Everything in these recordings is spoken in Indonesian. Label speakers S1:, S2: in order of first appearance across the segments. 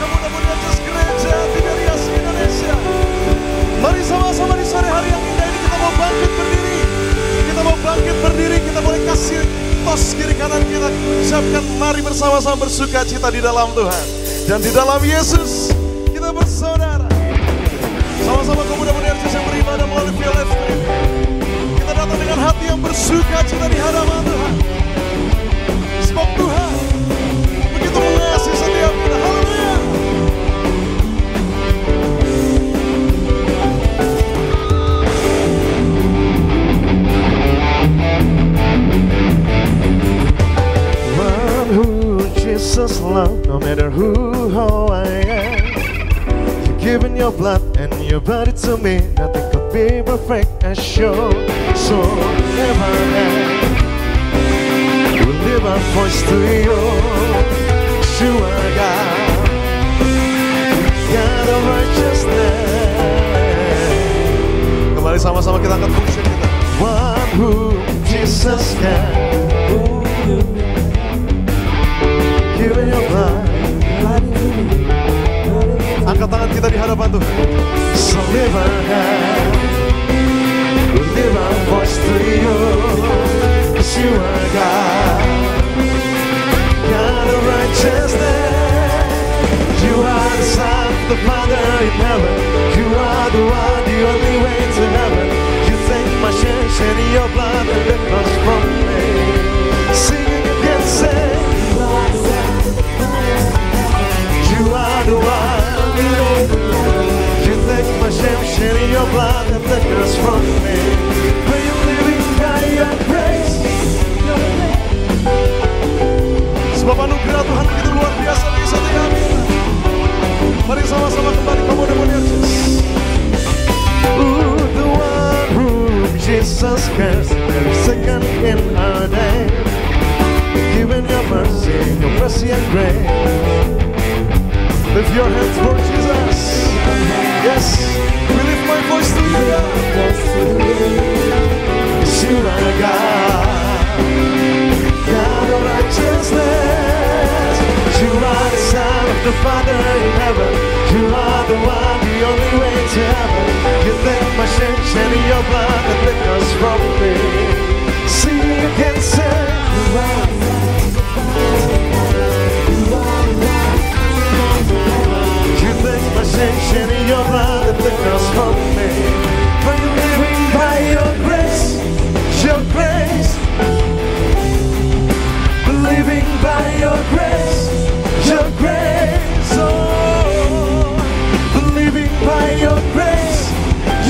S1: kemudah-mudahan Yesus Gereja Tiberias Indonesia. Mari sama-sama di sore hari yang indah ini kita mau bangkit berdiri. Kita mau bangkit berdiri, kita boleh kasih tos kiri kanan kita ucapkan mari bersama-sama bersuka cita di dalam Tuhan. Dan di dalam Yesus kita bersaudara. Sama-sama kemudah-mudahan Yesus yang beribadah melalui via live streaming. Kita datang dengan hati yang bersuka cita di hadapan Tuhan. Sebab Tuhan begitu mengasihi setiap kita. Haleluya. One who Jesus loved, no matter who, how I am. You've given your blood and your body to me. Nothing could be perfect as sure. So never end. We'll live our voice to you. You are God, God of righteousness. Kembali sama-sama kita angkat pujian kita. One who Jesus can. Giving your blood. Angkat tangan kita di hadapan Tuhan. So live our hand. We'll live our voice to you. You are God, God of righteousness. You are the Son of the Father in heaven. You are the one, the only way to heaven. You take my shame, shedding your blood and the cross from me. Singing you can say, you are the one. You take my shame, shedding your blood and the cross from me. Are you living by your grace? Sebab anugerah Tuhan begitu luar biasa bagi setiap kita. Mari sama-sama kembali kemudah-mudahan Yesus. The one whom Jesus Christ, every second in our day, giving your mercy and grace. Lift your hands for Jesus. Yes, we lift my voice to you, God. You are God, God of righteousness. You are the Son of the Father in heaven. You are the one, the only way to heaven. You take my shame, shedding your blood and take us from me. See, you can say, you are you take my shame, shedding your blood and take us from me. Are you living by your grace? Your grace, living by your grace, your grace, oh, living by your grace,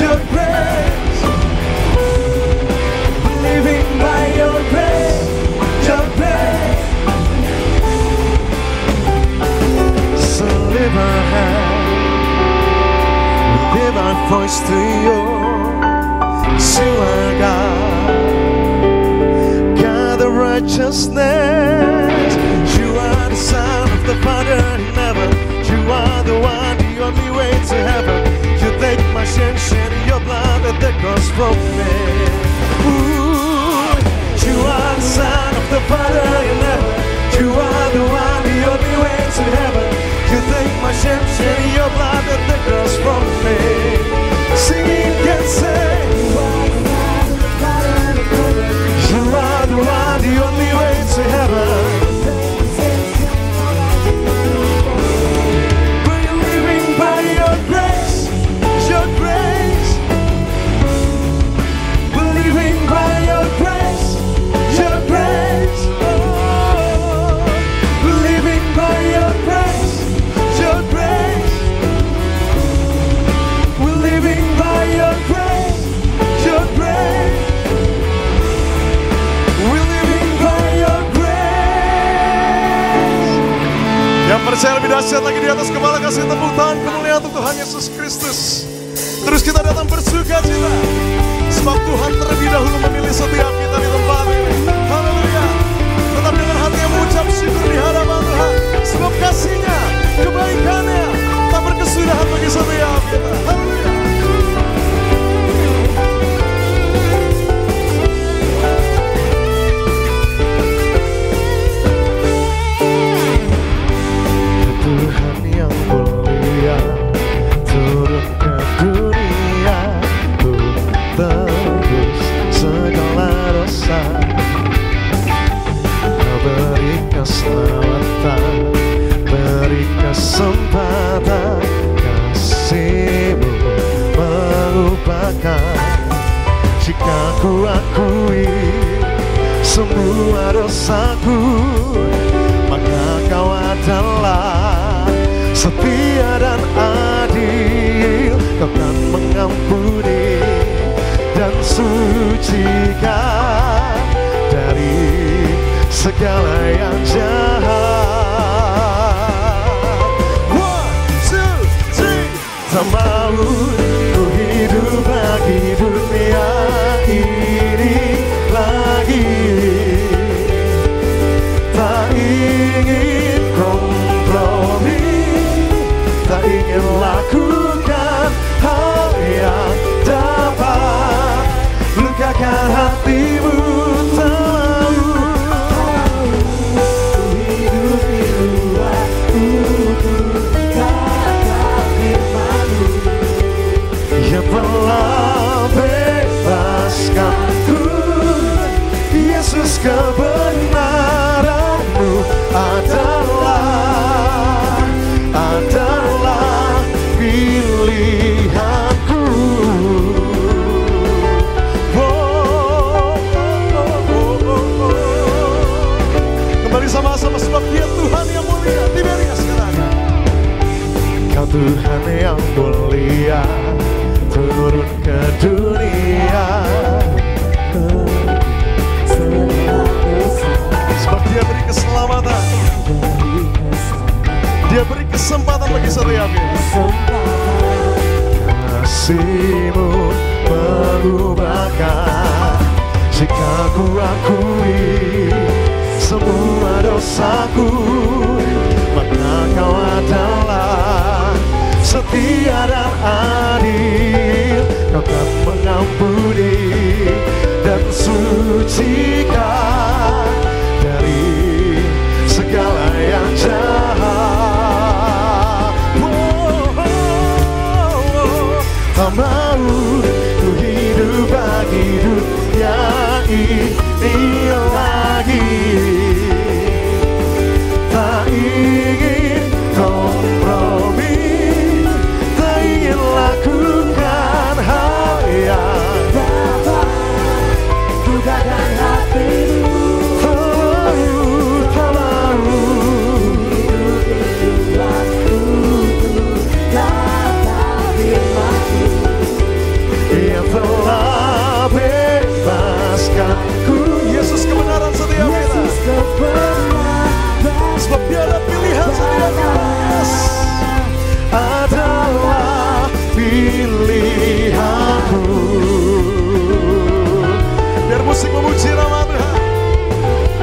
S1: your grace, living by your grace, your grace. So live our hand, live our voice to you. You are God of righteousness. You are the Son of the Father in heaven. You are the one, the only way to heaven. You take my shame, shedding your blood at the cross from me. Ooh, you are the Son of the Father in heaven. You are the one, the only way to heaven. You take my shame, shedding your blood at the cross from me. Singing can say, you are the one, the only way to heaven. We're living by your grace, your grace. We're living by your grace, your grace. Oh, we're living by your grace, your grace. We're living by your grace, your grace. Yang percaya lebih dahsyat lagi di atas kepala, kasih tepuk tangan kemuliaan untuk Tuhan Yesus Kristus. Terus kita datang bersuka cita, sebab Tuhan terlebih dahulu memilih setiap kita di tempat ini. Haleluya. Tetap dengan hati yang mengucap syukur di hadapan Tuhan, sebab kasih-Nya, kebaikan-Nya tak berkesudahan bagi setiap kita. Haleluya. Tuhan yang ku akui semua dosaku, maka Kau adalah setia dan adil. Kau kan mengampuni dan sucikan dari segala yang jahat. 1, 2, 3. Tak mau ku hidup lagi dunia ini lagi, tak ingin kompromi, tak ingin lakukan hal yang dapat lukakan hatimu. Yang telah bebaskanku, Yesus, kebenaran-Mu adalah pilihanku. Kembali sama-sama, sebab Dia Tuhan yang mulia. Tiberias sekarang. Kau Tuhan yang mulia, turun ke dunia, sebab Dia beri keselamatan, Dia beri kesempatan bagi setiap kita. Kasih-Mu mengubahkan, jika ku akui semua dosaku, maka Kau adalah setia dan adil. Kau kan mengampuni dan sucikan dari segala yang jahat. Tak mau ku hidup bagi dunia ini lagi, tak ingin kompromi, tak ingin lakukan hal yang dapat lukakan hatimu. Tak mau hidup waktu kata firman-Mu yang telah bebaskanku. Yesus, kebenaran setiap kita, sebab Dia ada pilihan setiap kita. Yes, adalah pilihanku. Biar musik memuji nama Tuhan,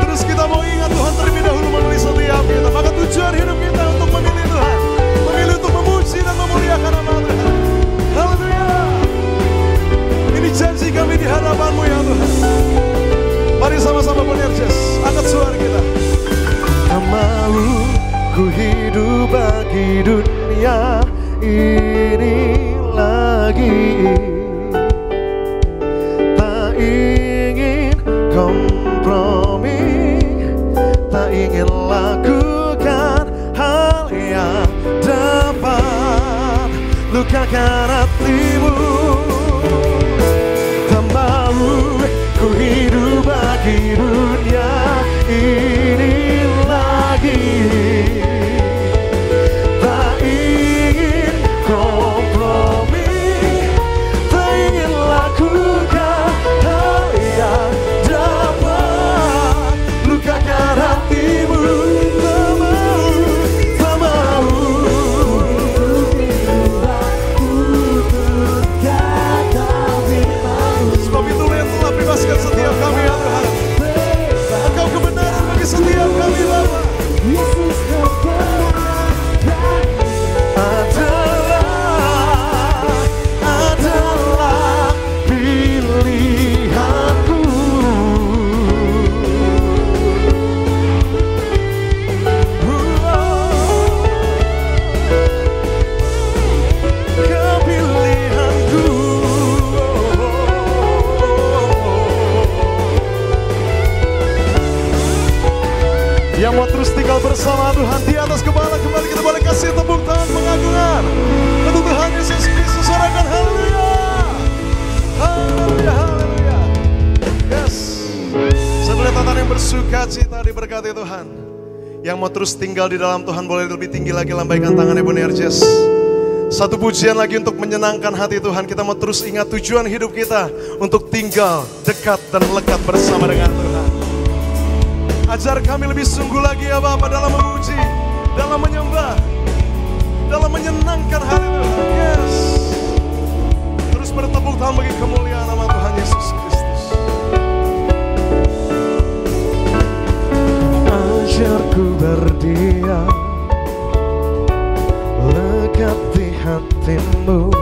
S1: terus kita mau ingat Tuhan terlebih dahulu memilih setiap kita. Maka tujuan hidup kita untuk memilih Tuhan, memilih untuk memuji dan memuliakan nama Tuhan. Haleluya. Ini janji kami di hadapan-Mu ya Tuhan. Mari sama-sama penerjes, angkat suara kita. Tak mau ku hidup bagi dunia ini lagi, tak ingin kompromi, tak ingin lakukan hal yang dapat lukakan hatimu. Tak mau ku hidup bagi dunia ini lagi, tak ingin kompromi, tak ingin lakukan hal yang dapat lukakan hatimu. Tak mau sebab itu yang telah bebaskan setiap kami ya Tuhan. Engkau kebenaran bagi setiap kami Bapa. Adalah pilihanku. Kepilihanku. Yang mau terus tinggal bersama Tuhan di atas kepala, kembali kita boleh kasih tepuk tangan pengagungan untuk Tuhan Yesus Kristus. Sorakan haleluya, haleluya, haleluya. sukacita diberkati Tuhan. Yang mau terus tinggal di dalam Tuhan boleh lebih tinggi lagi lambaikan tangannya Bonerges. Satu pujian lagi untuk menyenangkan hati Tuhan. Kita mau terus ingat tujuan hidup kita untuk tinggal dekat dan lekat bersama dengan Tuhan. Ajar kami lebih sungguh lagi ya Bapa dalam memuji, dalam menyembah, dalam menyenangkan hati Tuhan. Yes. Terus bertepuk tangan bagi kemuliaan nama Tuhan Yesus Kristus. Ajarku berdiam lekat di hatimu,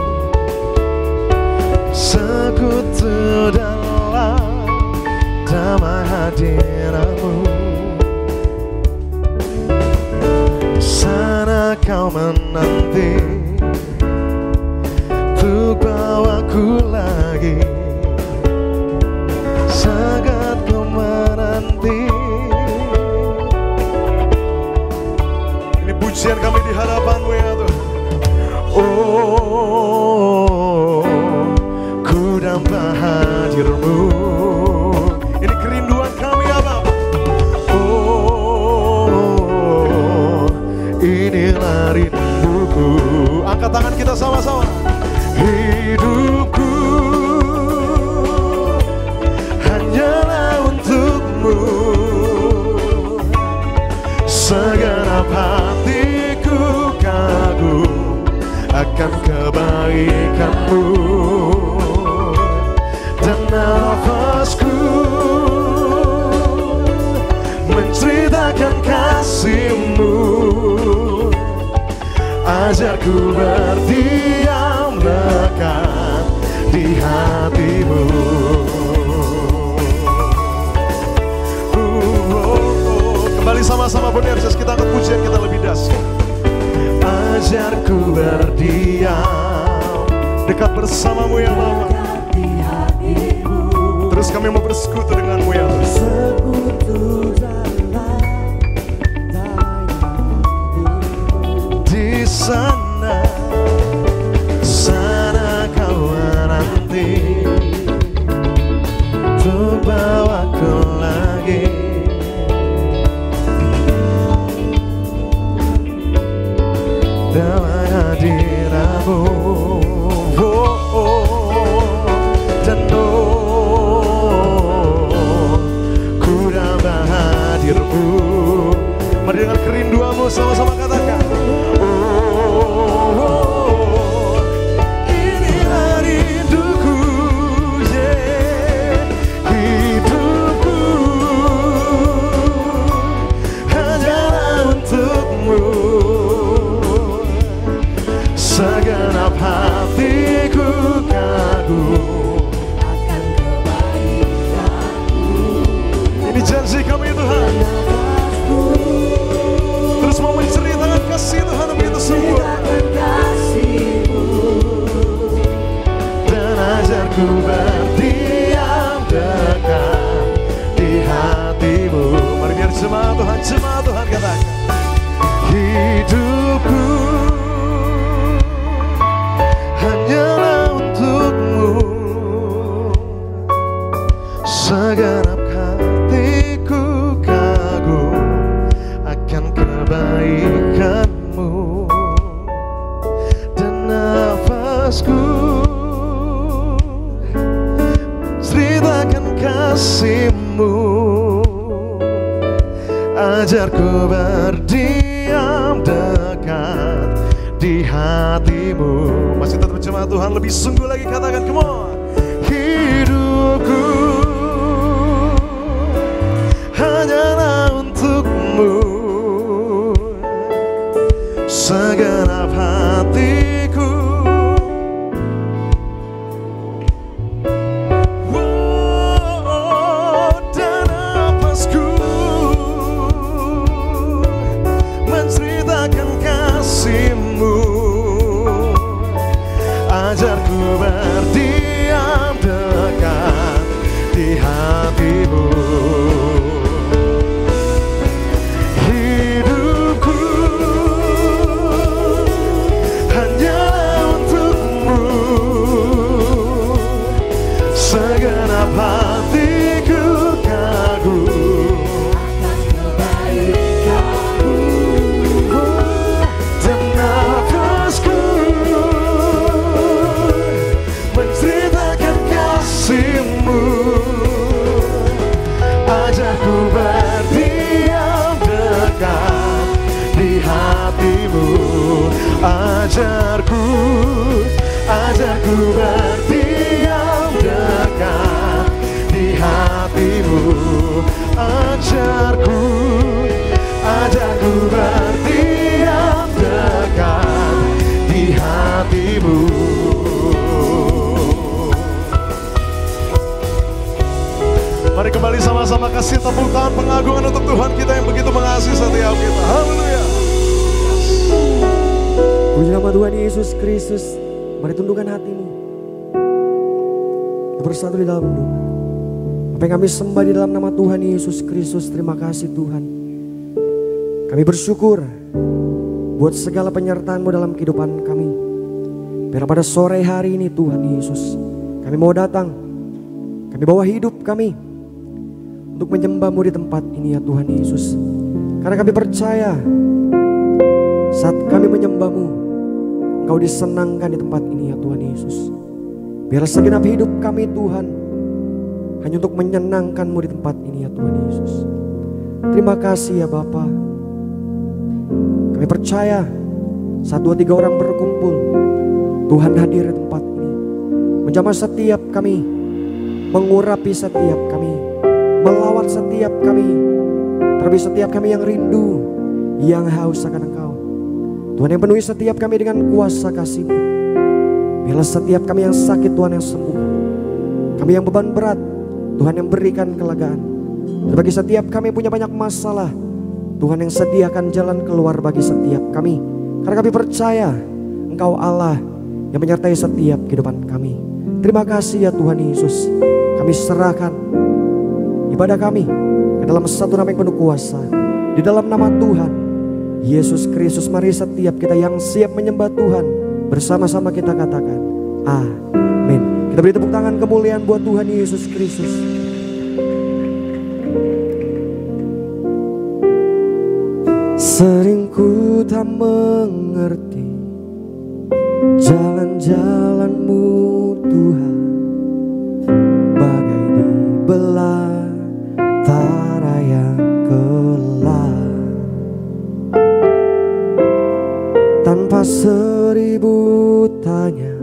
S1: sekutu dalam damai hadiratmu. Sana kau menanti untuk bawaku lagi, sangat ku menanti. Ini pujian kami di hadapan-Mu ya Tuhan. Oh, ku dapat hadir-Mu. Ini kerinduan kami ya Bapa. Oh, inilah rinduku. Angkat tangan kita sama-sama. Hidupku hanyalah untuk-Mu, segenap hatiku kagum akan kebaikan-Mu, dan nafasku menceritakan kasih-Mu. Ajarku berdiam lekat di hati-Mu. Kembali sama-sama Bonerges, kita angkat pujian kita lebih dahsyat. Ajarku berdiam dekat bersama-Mu ya Bapa. Terus kami mau bersekutu dengan-Mu ya Tuhan. Di sana, sana kau menanti untuk bawaku lagi, damai hadirat-Mu. Dan ku dapat hadir-Mu. Mari dengan kerinduan-Mu sama-sama katakan. Inilah rinduku, yeah. Hidupku hanyalah untuk-Mu, segenap hatiku kagum akan kebaikan-Mu. Ini janji kami Tuhan. Terus mau menceritakan kasih Tuhan begitu sempurna. Dan ajarku berdiam dekat di hati-Mu. Mari biar jemaat Tuhan katakan. Hidupku hanyalah untuk-Mu, segenap hatiku kagum akan kebaikan-Mu, dan nafasku ceritakan kasih-Mu. Ajarku berdiam dekat di hati-Mu. Masih tetap jemaat Tuhan, lebih sungguh lagi katakan, come on. Hidupku hanyalah untuk-Mu, segenap hatiku. Dan nafasku menceritakan kasih-Mu. Ajarku berdiam dekat di hati-Mu. Hidupku hanyalah untuk-Mu, segenap hatiku kagum Ajarku, ajarku berdiam dekat di hatimu. Ajarku, ajarku berdiam dekat di hatimu. Mari kembali sama-sama kasih tepuk tangan pengagungan untuk Tuhan kita yang begitu mengasihi setiap kita. Haleluya.
S2: Puji nama Tuhan Yesus Kristus. Mari tundukkan hatimu. Kita bersatu di dalam doa. Apa yang kami sembah di dalam nama Tuhan Yesus Kristus. Terima kasih Tuhan. Kami bersyukur buat segala penyertaan-Mu dalam kehidupan kami. Biar pada sore hari ini Tuhan Yesus, kami mau datang. Kami bawa hidup kami untuk menyembah-Mu di tempat ini ya Tuhan Yesus. Karena kami percaya saat kami menyembah-Mu, Engkau disenangkan di tempat ini ya Tuhan Yesus. Biar segenap hidup kami Tuhan hanya untuk menyenangkan-Mu di tempat ini ya Tuhan Yesus. Terima kasih ya Bapa. Kami percaya saat 2-3 orang berkumpul, Tuhan hadir di tempat ini, menjamah setiap kami, mengurapi setiap kami, melawat setiap kami, terlebih setiap kami yang rindu, yang haus akan Engkau. Tuhan yang penuhi setiap kami dengan kuasa kasih-Mu. Biarlah setiap kami yang sakit Tuhan yang sembuh, kami yang beban berat Tuhan yang berikan kelegaan. Dan bagi setiap kami punya banyak masalah, Tuhan yang sediakan jalan keluar bagi setiap kami. Karena kami percaya Engkau Allah yang menyertai setiap kehidupan kami. Terima kasih ya Tuhan Yesus. Kami serahkan ibadah kami ke dalam satu nama yang penuh kuasa. Di dalam nama Tuhan Yesus Kristus, mari setiap kita yang siap menyembah Tuhan bersama-sama kita katakan amin. Kita beri tepuk tangan kemuliaan buat Tuhan Yesus Kristus. Sering ku tak mengerti jalan-jalan-Mu Tuhan, bagai di belantara yang gelap. Tanpa 1000 tanya,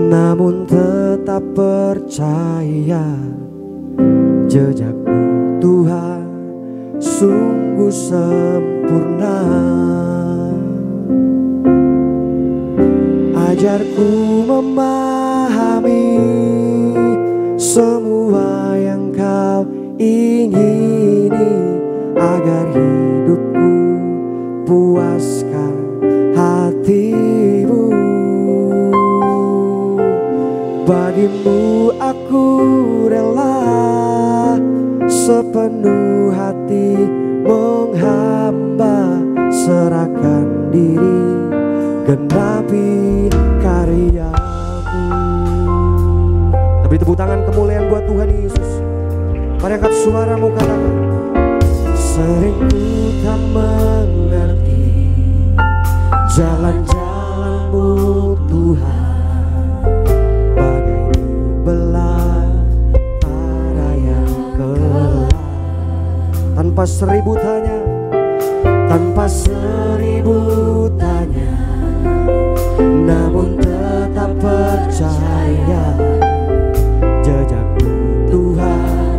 S2: namun tetap percaya jejak-Mu Tuhan sungguh sempurna. Ajarku memahami semua yang Kau ingini, agar hidupku puaskan hati-Mu. Bagimu aku rela sepenuh hati menghamba, serahkan diri, genapi karya-Mu. Tapi tepuk tangan kemuliaan buat Tuhan Yesus. Mari angkat suaramu katakan, sering ku tak mengerti jalan-jalan-Mu Tuhan, bagai di belantara yang gelap. Tanpa 1000 tanya, tanpa 1000 tanya, namun tetap percaya jejak-Mu Tuhan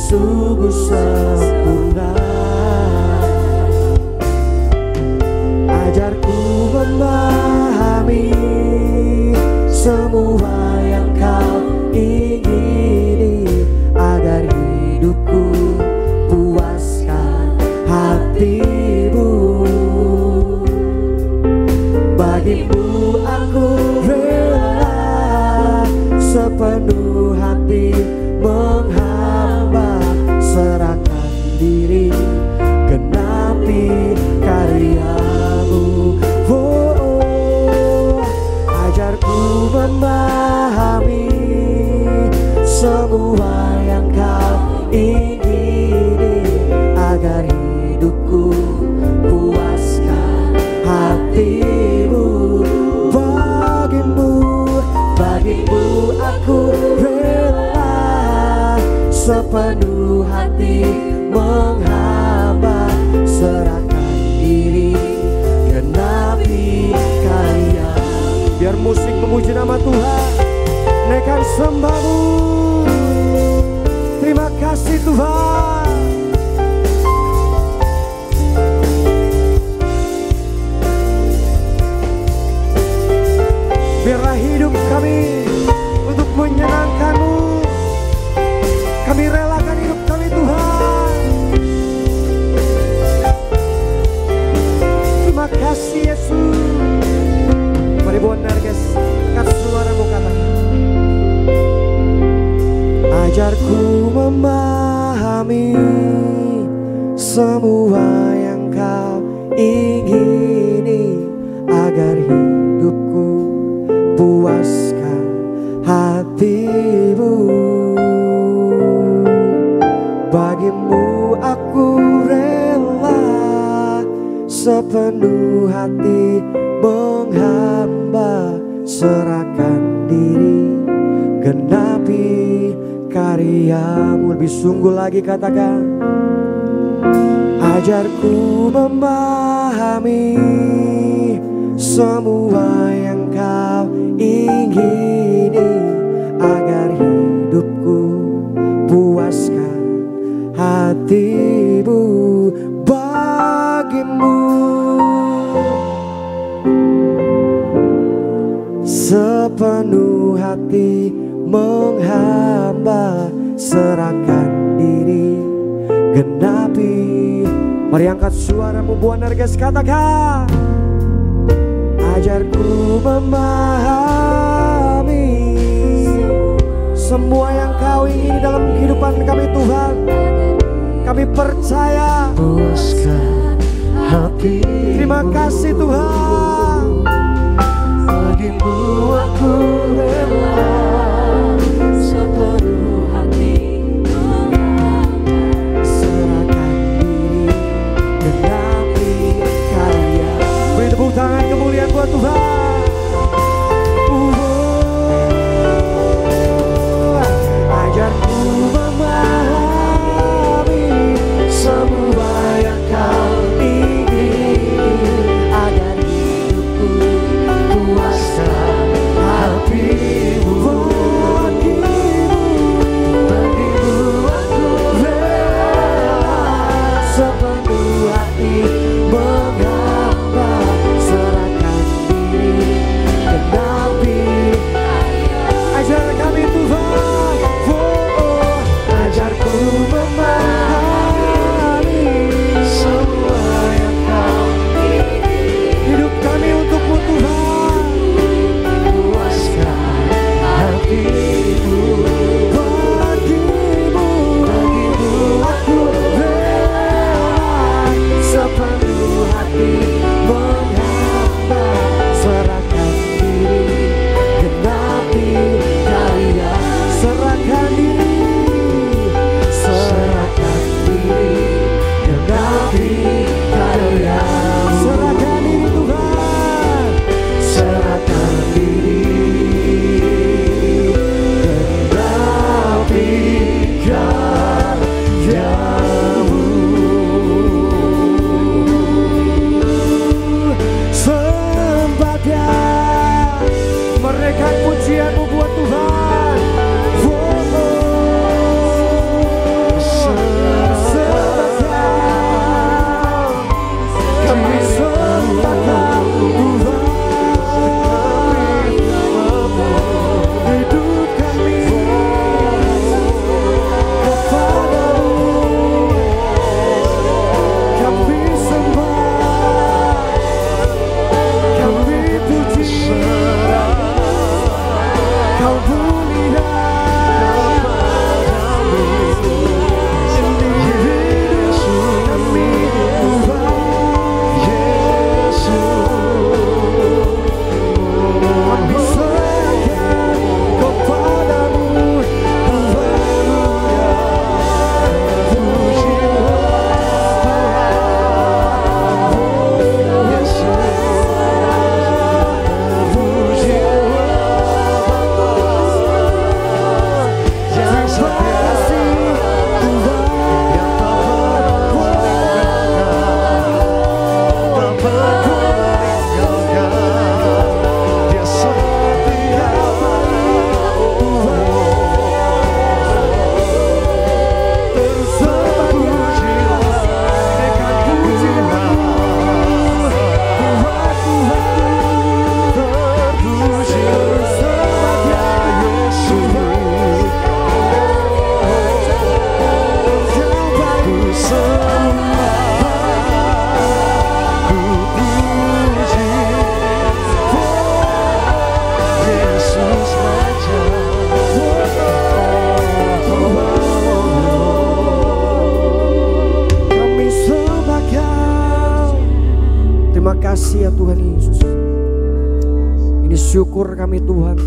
S2: sungguh sempurna. Ajarku memahami semua yang Kau ingini, agar hidupku puaskan hati-Mu. Bagimu aku rela sepenuh hati menghamba, serahkan diri, genapi karya-Mu. Ajarku memahami semua yang Kau ingini, agar hidupku puaskan hati-Mu. Bagimu aku rela sepenuh hati menghamba, serahkan diri, genapi musik memuji nama Tuhan, naikkan sembahmu. Terima kasih Tuhan. Biarlah hidup kami untuk menyenangkan-Mu. Kami relakan hidup kami Tuhan. Terima kasih Yesus. Mari buat Narges, angkat suaramu katakan. Ajarku memahami semua yang Kau ingini, agar hidupku puaskan hati-Mu. Bagimu aku rela sepenuh hati menghamba, serahkan diri, genapi karya-Mu. Lebih sungguh lagi katakan, ajarku memahami semua yang Kau ingini, agar hidupku puaskan hati-Mu. Bagimu sepenuh hati menghamba, serahkan diri, genapi. Mari angkat suaramu buat Narges, katakan. Ajarku memahami semua yang Kau ingini dalam kehidupan kami Tuhan. Kami percaya.
S3: Puaskan hati.
S2: Terima kasih Tuhan.
S3: Bagimu aku rela sepenuh hati
S2: serahkan diri, genapi karya. Beri tepuk tangan kemuliaan buat Tuhan. Ajarku memahami semua yang Kau ingini, agar hidupku puaskan hati-Mu. kami Tuhan.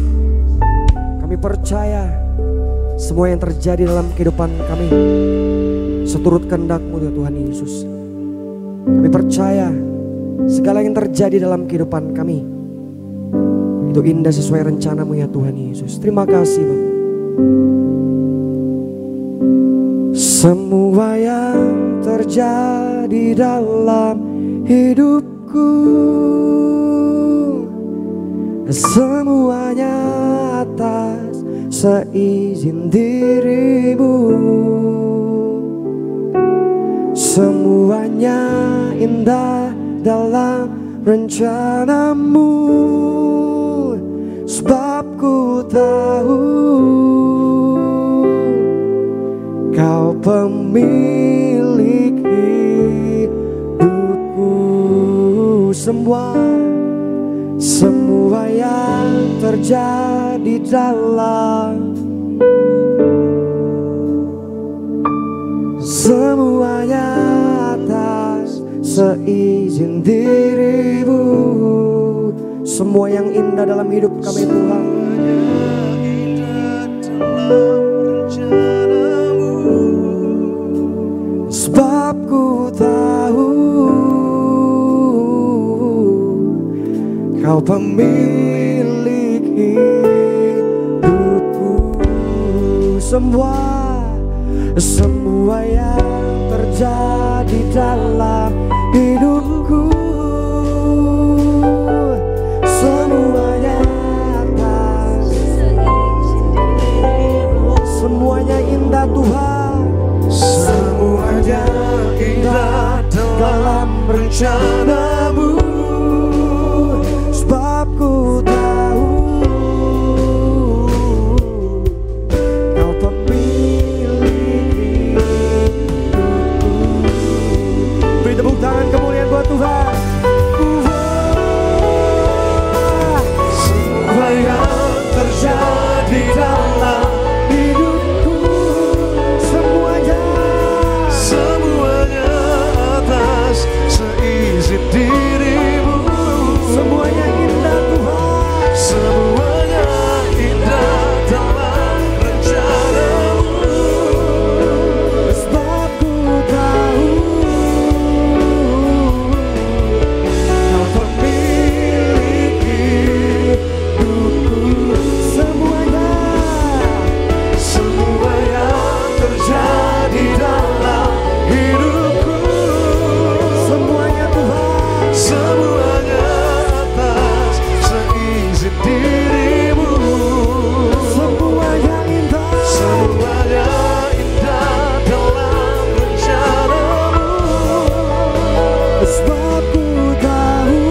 S2: Kami percaya semua yang terjadi dalam kehidupan kami seturut kehendak-Mu ya Tuhan Yesus. Kami percaya segala yang terjadi dalam kehidupan kami itu indah sesuai rencana-Mu ya Tuhan Yesus. Terima kasih Bapa. Semua yang terjadi dalam hidupku, semuanya atas seizin diri-Mu. Semuanya indah dalam rencana-Mu, sebab ku tahu Kau pemilik hidupku. Semua yang terjadi dalam, semuanya atas seizin diri-Mu. Semua yang indah dalam hidup kami Tuhan, sebab ku tahu Kau pemilik hidupku. Semua yang terjadi dalam hidupku, semuanya atas, semuanya indah Tuhan. Semuanya indah dalam rencana-Mu, sebab ku tahu Kau pemilik hidupku. Beri tepuk tangan kemuliaan buat Tuhan. Semua yang terjadi dalam hidupku, semuanya atas seizin diri-Mu. Semuanya indah Tuhan, semuanya indah dalam rencana-Mu, sebab ku tahu Kau pemilik hidupku. Semua yang terjadi dalam hidupku, semuanya Tuhan, semuanya atas seizin diri-Mu. Semuanya indah dalam rencana-Mu, sebab ku tahu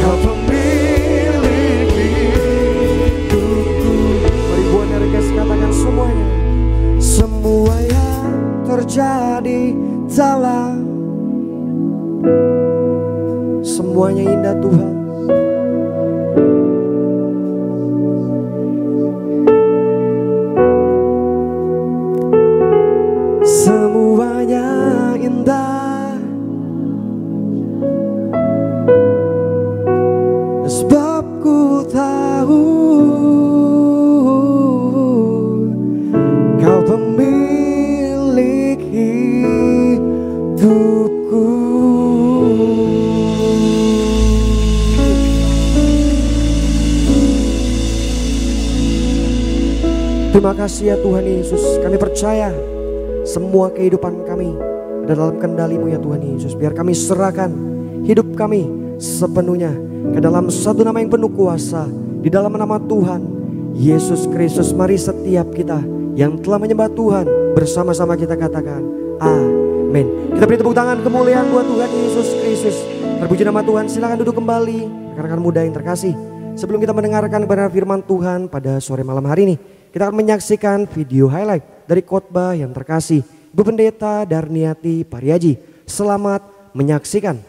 S2: Kau pemilik hidupku. Mari buat rekas katakan semuanya. Semua yang terjadi dalam, semuanya indah Tuhan. Semuanya indah, sebab ku tahu Kau pemilik hidupku. Terima kasih ya Tuhan Yesus. Kami percaya semua kehidupan kami ada dalam kendali-Mu ya Tuhan Yesus. Biar kami serahkan hidup kami sepenuhnya ke dalam satu nama yang penuh kuasa, di dalam nama Tuhan Yesus Kristus. Mari setiap kita yang telah menyembah Tuhan bersama-sama kita katakan amin. Kita beri tepuk tangan kemuliaan buat Tuhan Yesus Kristus. Terpuji nama Tuhan. Silakan duduk kembali rekan-rekan muda yang terkasih. Sebelum kita mendengarkan kebenaran firman Tuhan pada sore malam hari ini, kita akan menyaksikan video highlight dari khotbah yang terkasih Ibu Pendeta Darniati Pariaji. Selamat menyaksikan.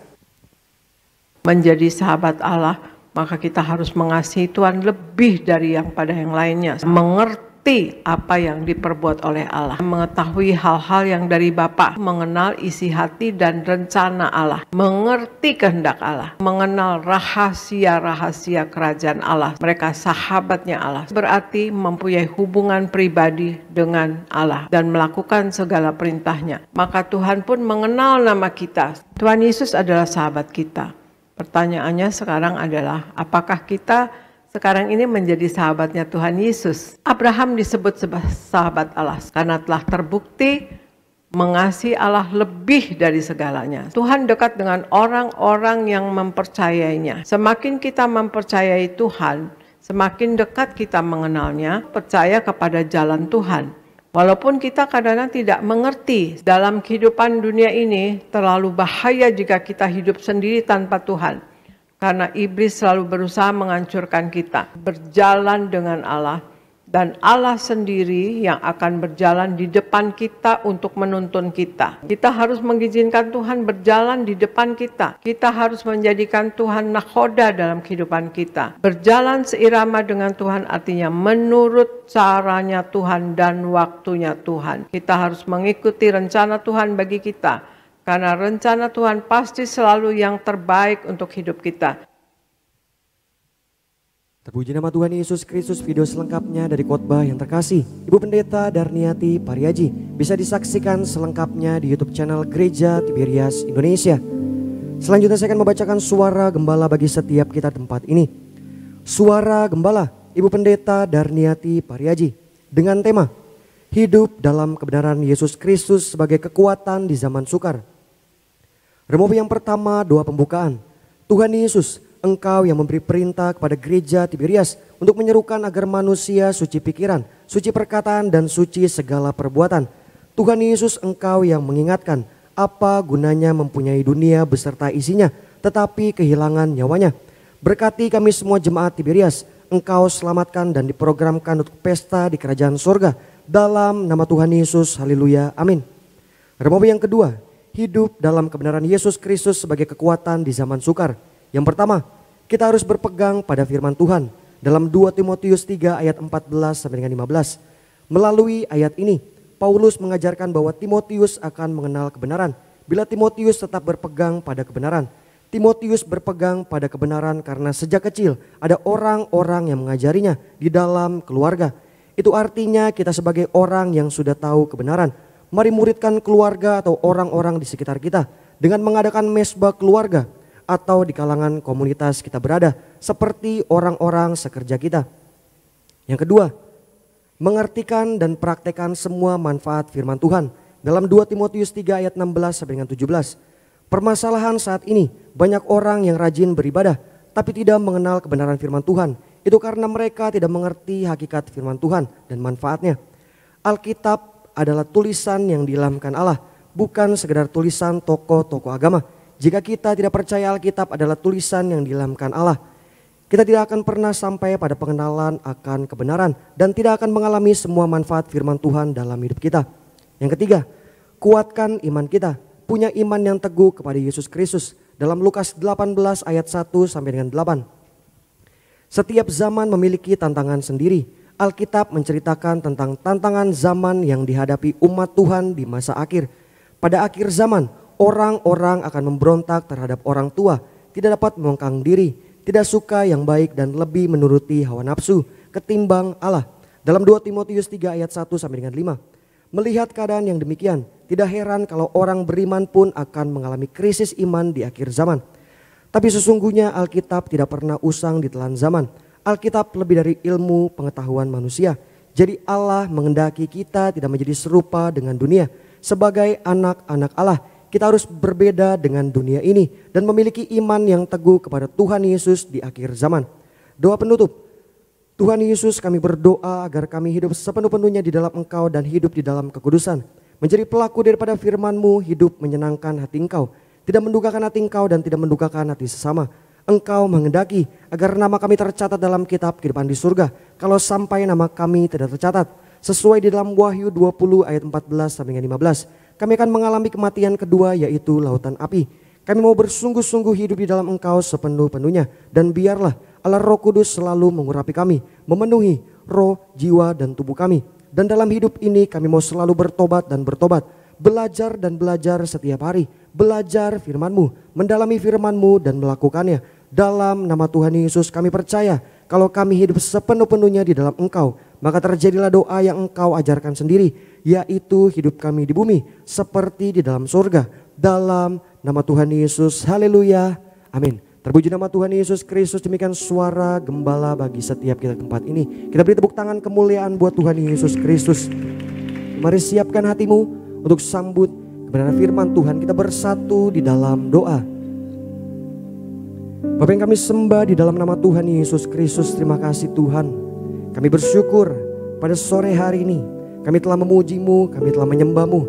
S4: Menjadi sahabat Allah, maka kita harus mengasihi Tuhan lebih dari yang pada yang lainnya. Mengerti mengerti apa yang diperbuat oleh Allah, mengetahui hal-hal yang dari Bapa, mengenal isi hati dan rencana Allah, mengerti kehendak Allah, mengenal rahasia-rahasia kerajaan Allah. Mereka sahabatnya Allah, berarti mempunyai hubungan pribadi dengan Allah dan melakukan segala perintahnya. Maka Tuhan pun mengenal nama kita. Tuhan Yesus adalah sahabat kita. Pertanyaannya sekarang adalah, apakah kita sekarang ini menjadi sahabatnya Tuhan Yesus? Abraham disebut sebagai sahabat Allah karena telah terbukti mengasihi Allah lebih dari segalanya. Tuhan dekat dengan orang-orang yang mempercayainya. Semakin kita mempercayai Tuhan, semakin dekat kita mengenalnya, percaya kepada jalan Tuhan. Walaupun kita kadang-kadang tidak mengerti, dalam kehidupan dunia ini terlalu bahaya jika kita hidup sendiri tanpa Tuhan. Karena iblis selalu berusaha menghancurkan kita. Berjalan dengan Allah, dan Allah sendiri yang akan berjalan di depan kita untuk menuntun kita. Kita harus mengizinkan Tuhan berjalan di depan kita. Kita harus menjadikan Tuhan nakhoda dalam kehidupan kita. Berjalan seirama dengan Tuhan artinya menurut caranya Tuhan dan waktunya Tuhan. Kita harus mengikuti rencana Tuhan bagi kita. Karena rencana Tuhan pasti selalu yang terbaik untuk hidup kita.
S2: Terpuji nama Tuhan Yesus Kristus. Video selengkapnya dari khotbah yang terkasih Ibu Pendeta Darniati Pariaji bisa disaksikan selengkapnya di YouTube channel Gereja Tiberias Indonesia. Selanjutnya saya akan membacakan suara gembala bagi setiap kita tempat ini. Suara gembala Ibu Pendeta Darniati Pariaji dengan tema Hidup dalam kebenaran Yesus Kristus sebagai kekuatan di zaman sukar. Remove yang pertama, doa pembukaan. Tuhan Yesus, Engkau yang memberi perintah kepada gereja Tiberias untuk menyerukan agar manusia suci pikiran, suci perkataan dan suci segala perbuatan. Tuhan Yesus, Engkau yang mengingatkan apa gunanya mempunyai dunia beserta isinya tetapi kehilangan nyawanya. Berkati kami semua jemaat Tiberias, Engkau selamatkan dan diprogramkan untuk pesta di kerajaan surga. Dalam nama Tuhan Yesus, haleluya, amin. Remove yang kedua, hidup dalam kebenaran Yesus Kristus sebagai kekuatan di zaman sukar. Yang pertama, kita harus berpegang pada firman Tuhan dalam 2 Timotius 3 ayat 14 sampai dengan 15. Melalui ayat ini, Paulus mengajarkan bahwa Timotius akan mengenal kebenaran bila Timotius tetap berpegang pada kebenaran. Timotius berpegang pada kebenaran karena sejak kecil ada orang-orang yang mengajarinya di dalam keluarga. Itu artinya kita sebagai orang yang sudah tahu kebenaran, mari muridkan keluarga atau orang-orang di sekitar kita dengan mengadakan mesbah keluarga atau di kalangan komunitas kita berada seperti orang-orang sekerja kita. Yang kedua, mengartikan dan praktekkan semua manfaat firman Tuhan. Dalam 2 Timotius 3 ayat 16 sampai dengan 17. Permasalahan saat ini banyak orang yang rajin beribadah tapi tidak mengenal kebenaran firman Tuhan. Itu karena mereka tidak mengerti hakikat firman Tuhan dan manfaatnya. Alkitab adalah tulisan yang diilhamkan Allah, bukan sekedar tulisan tokoh-tokoh agama. Jika kita tidak percaya Alkitab adalah tulisan yang diilhamkan Allah, kita tidak akan pernah sampai pada pengenalan akan kebenaran dan tidak akan mengalami semua manfaat firman Tuhan dalam hidup kita. Yang ketiga, kuatkan iman kita, punya iman yang teguh kepada Yesus Kristus. Dalam Lukas 18 ayat 1 sampai dengan 8. Setiap zaman memiliki tantangan sendiri. Alkitab menceritakan tentang tantangan zaman yang dihadapi umat Tuhan di masa akhir. Pada akhir zaman, orang-orang akan memberontak terhadap orang tua, tidak dapat membangkang diri, tidak suka yang baik dan lebih menuruti hawa nafsu ketimbang Allah. Dalam 2 Timotius 3 ayat 1 sampai dengan 5. Melihat keadaan yang demikian, tidak heran kalau orang beriman pun akan mengalami krisis iman di akhir zaman. Tapi sesungguhnya Alkitab tidak pernah usang di telan zaman. Alkitab lebih dari ilmu pengetahuan manusia. Jadi Allah menghendaki kita tidak menjadi serupa dengan dunia. Sebagai anak-anak Allah, kita harus berbeda dengan dunia ini dan memiliki iman yang teguh kepada Tuhan Yesus di akhir zaman. Doa penutup. Tuhan Yesus, kami berdoa agar kami hidup sepenuh-penuhnya di dalam Engkau dan hidup di dalam kekudusan. Menjadi pelaku daripada firman-Mu, hidup menyenangkan hati Engkau. Tidak mendukakan hati Engkau dan tidak mendukakan hati sesama. Engkau menghendaki agar nama kami tercatat dalam kitab kehidupan di surga. Kalau sampai nama kami tidak tercatat, sesuai di dalam Wahyu 20 ayat 14 sampai dengan 15. Kami akan mengalami kematian kedua, yaitu lautan api. Kami mau bersungguh-sungguh hidup di dalam Engkau sepenuh-penuhnya. Dan biarlah Allah Roh Kudus selalu mengurapi kami, memenuhi, roh, jiwa, dan tubuh kami. Dan dalam hidup ini kami mau selalu bertobat dan bertobat. Belajar dan belajar setiap hari. Belajar firman-Mu, mendalami firman-Mu dan melakukannya. Dalam nama Tuhan Yesus kami percaya kalau kami hidup sepenuh-penuhnya di dalam Engkau, maka terjadilah doa yang Engkau ajarkan sendiri, yaitu hidup kami di bumi seperti di dalam surga. Dalam nama Tuhan Yesus, haleluya, amin. Terpuji nama Tuhan Yesus Kristus. Demikian suara gembala bagi setiap kita tempat ini. Kita beri tepuk tangan kemuliaan buat Tuhan Yesus Kristus. Mari siapkan hatimu untuk sambut kebenaran firman Tuhan. Kita bersatu di dalam doa. Bapa yang kami sembah di dalam nama Tuhan Yesus Kristus, terima kasih Tuhan. Kami bersyukur pada sore hari ini kami telah memuji-Mu, kami telah menyembah-Mu.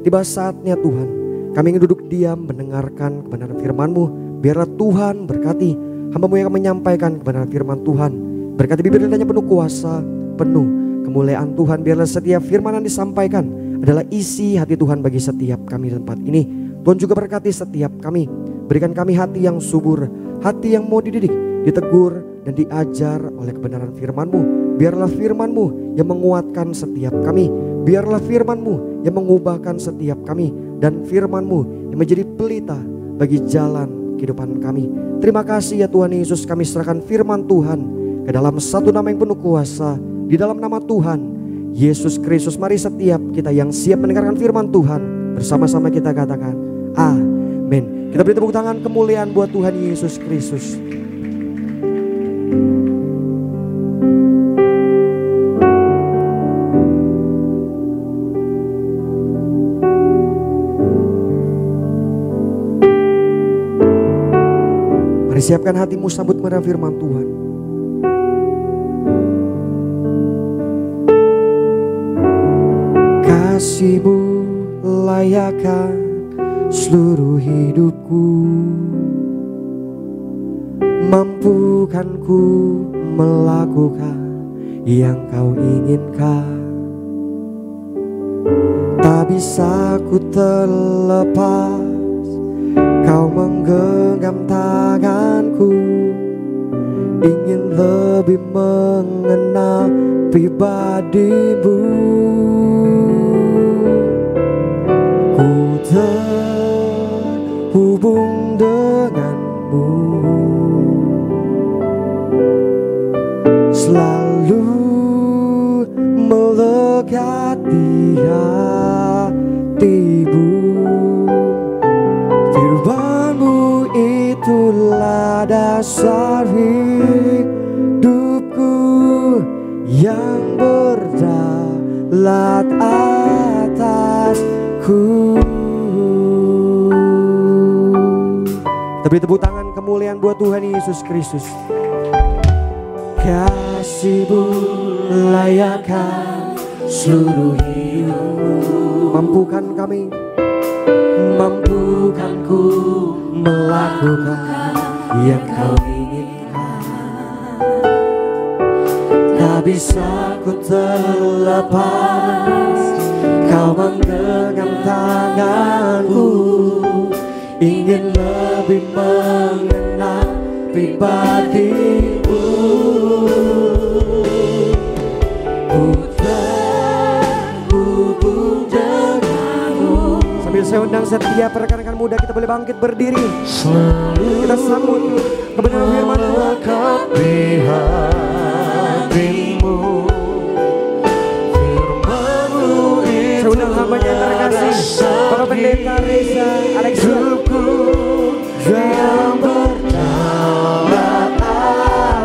S2: Tiba saatnya Tuhan, kami ingin duduk diam mendengarkan kebenaran firman-Mu. Biarlah Tuhan berkati hamba-Mu yang akan menyampaikan kebenaran firman Tuhan. Berkati bibir lidahnya penuh kuasa, penuh kemuliaan Tuhan. Biarlah setiap firman yang disampaikan adalah isi hati Tuhan bagi setiap kami di tempat ini. Tuhan juga berkati setiap kami. Berikan kami hati yang subur, hati yang mau dididik, ditegur, dan diajar oleh kebenaran firman-Mu. Biarlah firman-Mu yang menguatkan setiap kami. Biarlah firman-Mu yang mengubahkan setiap kami. Dan firman-Mu yang menjadi pelita bagi jalan kehidupan kami. Terima kasih ya Tuhan Yesus, kami serahkan firman Tuhan ke dalam satu nama yang penuh kuasa. Di dalam nama Tuhan Yesus Kristus, mari setiap kita yang siap mendengarkan firman Tuhan bersama-sama kita katakan amin. Kita beri tepuk tangan kemuliaan buat Tuhan Yesus Kristus. Mari siapkan hatimu sambut kebenaran firman Tuhan. Kasih-Mu layakkan seluruh hidupku, mampukan ku melakukan yang Kau inginkan. Tak bisa ku terlepas Kau menggenggam tanganku, ingin lebih mengenal pribadi-Mu. Ku terhubung dengan-Mu, selalu melekat di hatimu. Firman-Mu itulah dasar hidupku yang berdaulat atasku. Kita beri tepuk tangan kemuliaan buat Tuhan Yesus Kristus. Kasih-Mu layakkan seluruh hidupku, mampukan kami, mampukan ku melakukan yang Kau inginkan. Tak bisa ku terlepas Kau menggenggam tanganku, ingin lebih mengenal pribadi-Mu. Ku terhubung denganmu. Sambil saya undang setiap rekan-rekan muda, kita boleh bangkit berdiri. Kita sambut kebenaran firman Tuhan. Saya undang hamba-Nya yang terkasih, Bapak Pendeta Reza Alexia, yang berdaulat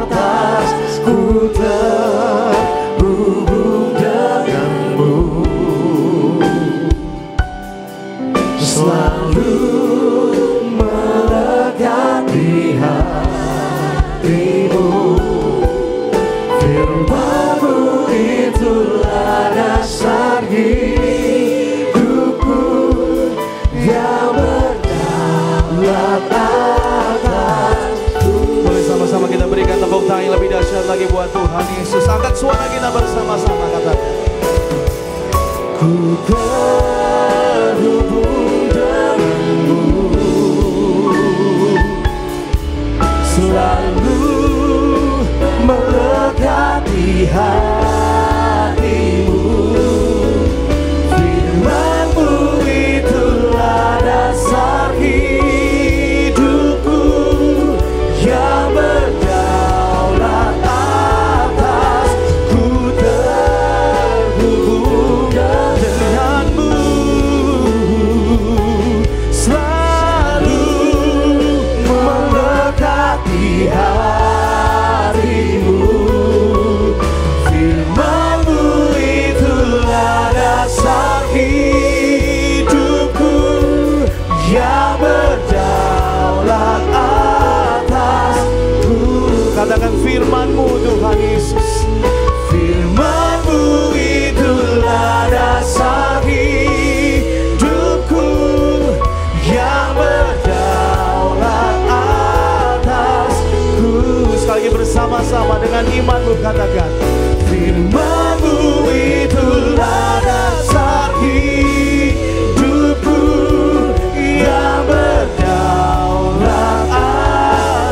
S2: atasku, terhubung dengan-Mu, selalu melekat di hatimu. Firman-Mu itulah dasar hidupku yang berdaulat atasku.
S1: Boleh sama-sama kita berikan tepuk tangan yang lebih dahsyat lagi buat Tuhan Yesus. Angkat suara kita bersama-sama, katakan.
S3: Ku terhubung denganmu, selalu melekat di hatimu.
S1: Firman-Mu itulah dasar hidupku yang berdaulat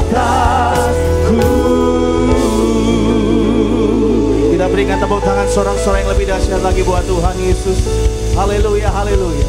S1: atasku. Kita berikan tepuk tangan sorak-sorai yang lebih dahsyat lagi buat Tuhan Yesus. Haleluya, haleluya.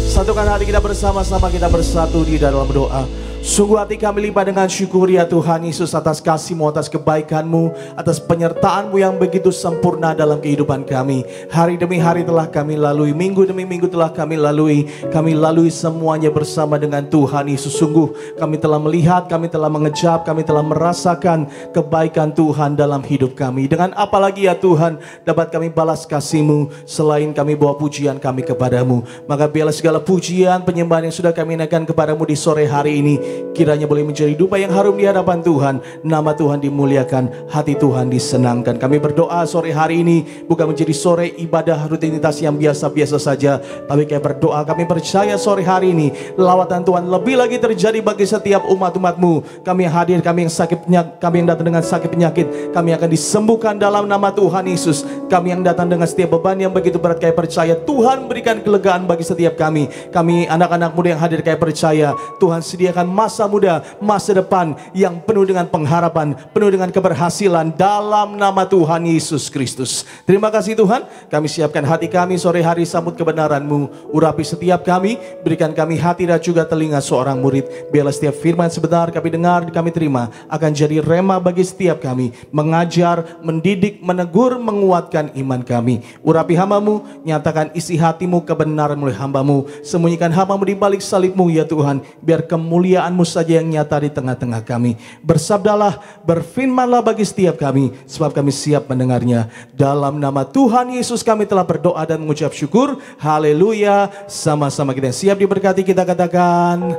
S1: Satukan hati kita bersama-sama, kita bersatu di dalam doa. Sungguh hati kami limpah dengan syukur ya Tuhan Yesus atas kasih-Mu, atas kebaikan-Mu, atas penyertaan-Mu yang begitu sempurna dalam kehidupan kami. Hari demi hari telah kami lalui, minggu demi minggu telah kami lalui semuanya bersama dengan Tuhan Yesus. Sungguh kami telah melihat, kami telah mengecap, kami telah merasakan kebaikan Tuhan dalam hidup kami. Dengan apa lagi ya Tuhan dapat kami balas kasih-Mu selain kami bawa pujian kami kepadamu. Maka biarlah segala pujian, penyembahan yang sudah kami naikkan kepadamu di sore hari ini kiranya boleh menjadi dupa yang harum di hadapan Tuhan. Nama Tuhan dimuliakan, hati Tuhan disenangkan. Kami berdoa sore hari ini bukan menjadi sore ibadah rutinitas yang biasa-biasa saja, tapi kami berdoa, kami percaya sore hari ini lawatan Tuhan lebih lagi terjadi bagi setiap umat-umat-Mu. Kami hadir, kami yang datang dengan sakit penyakit, kami akan disembuhkan dalam nama Tuhan Yesus. Kami yang datang dengan setiap beban yang begitu berat, kami percaya Tuhan berikan kelegaan bagi setiap kami. Kami anak-anak muda yang hadir, kami percaya Tuhan sediakan masa muda, masa depan yang penuh dengan pengharapan, penuh dengan keberhasilan dalam nama Tuhan Yesus Kristus. Terima kasih Tuhan, kami siapkan hati kami sore hari sambut kebenaran-Mu. Urapi setiap kami, berikan kami hati dan juga telinga seorang murid. Biarlah setiap firman sebentar kami dengar, kami terima, akan jadi rema bagi setiap kami, mengajar, mendidik, menegur, menguatkan iman kami. Urapi hamba-Mu, nyatakan isi hati-Mu, kebenaran oleh hamba-Mu. Sembunyikan hamba-Mu di balik salib-Mu ya Tuhan, biar kemuliaan-Mu saja yang nyata di tengah-tengah kami. Bersabdalah, berfirmanlah bagi setiap kami, sebab kami siap mendengarnya. Dalam nama Tuhan Yesus kami telah berdoa dan mengucap syukur. Haleluya. Sama-sama kita siap diberkati, kita katakan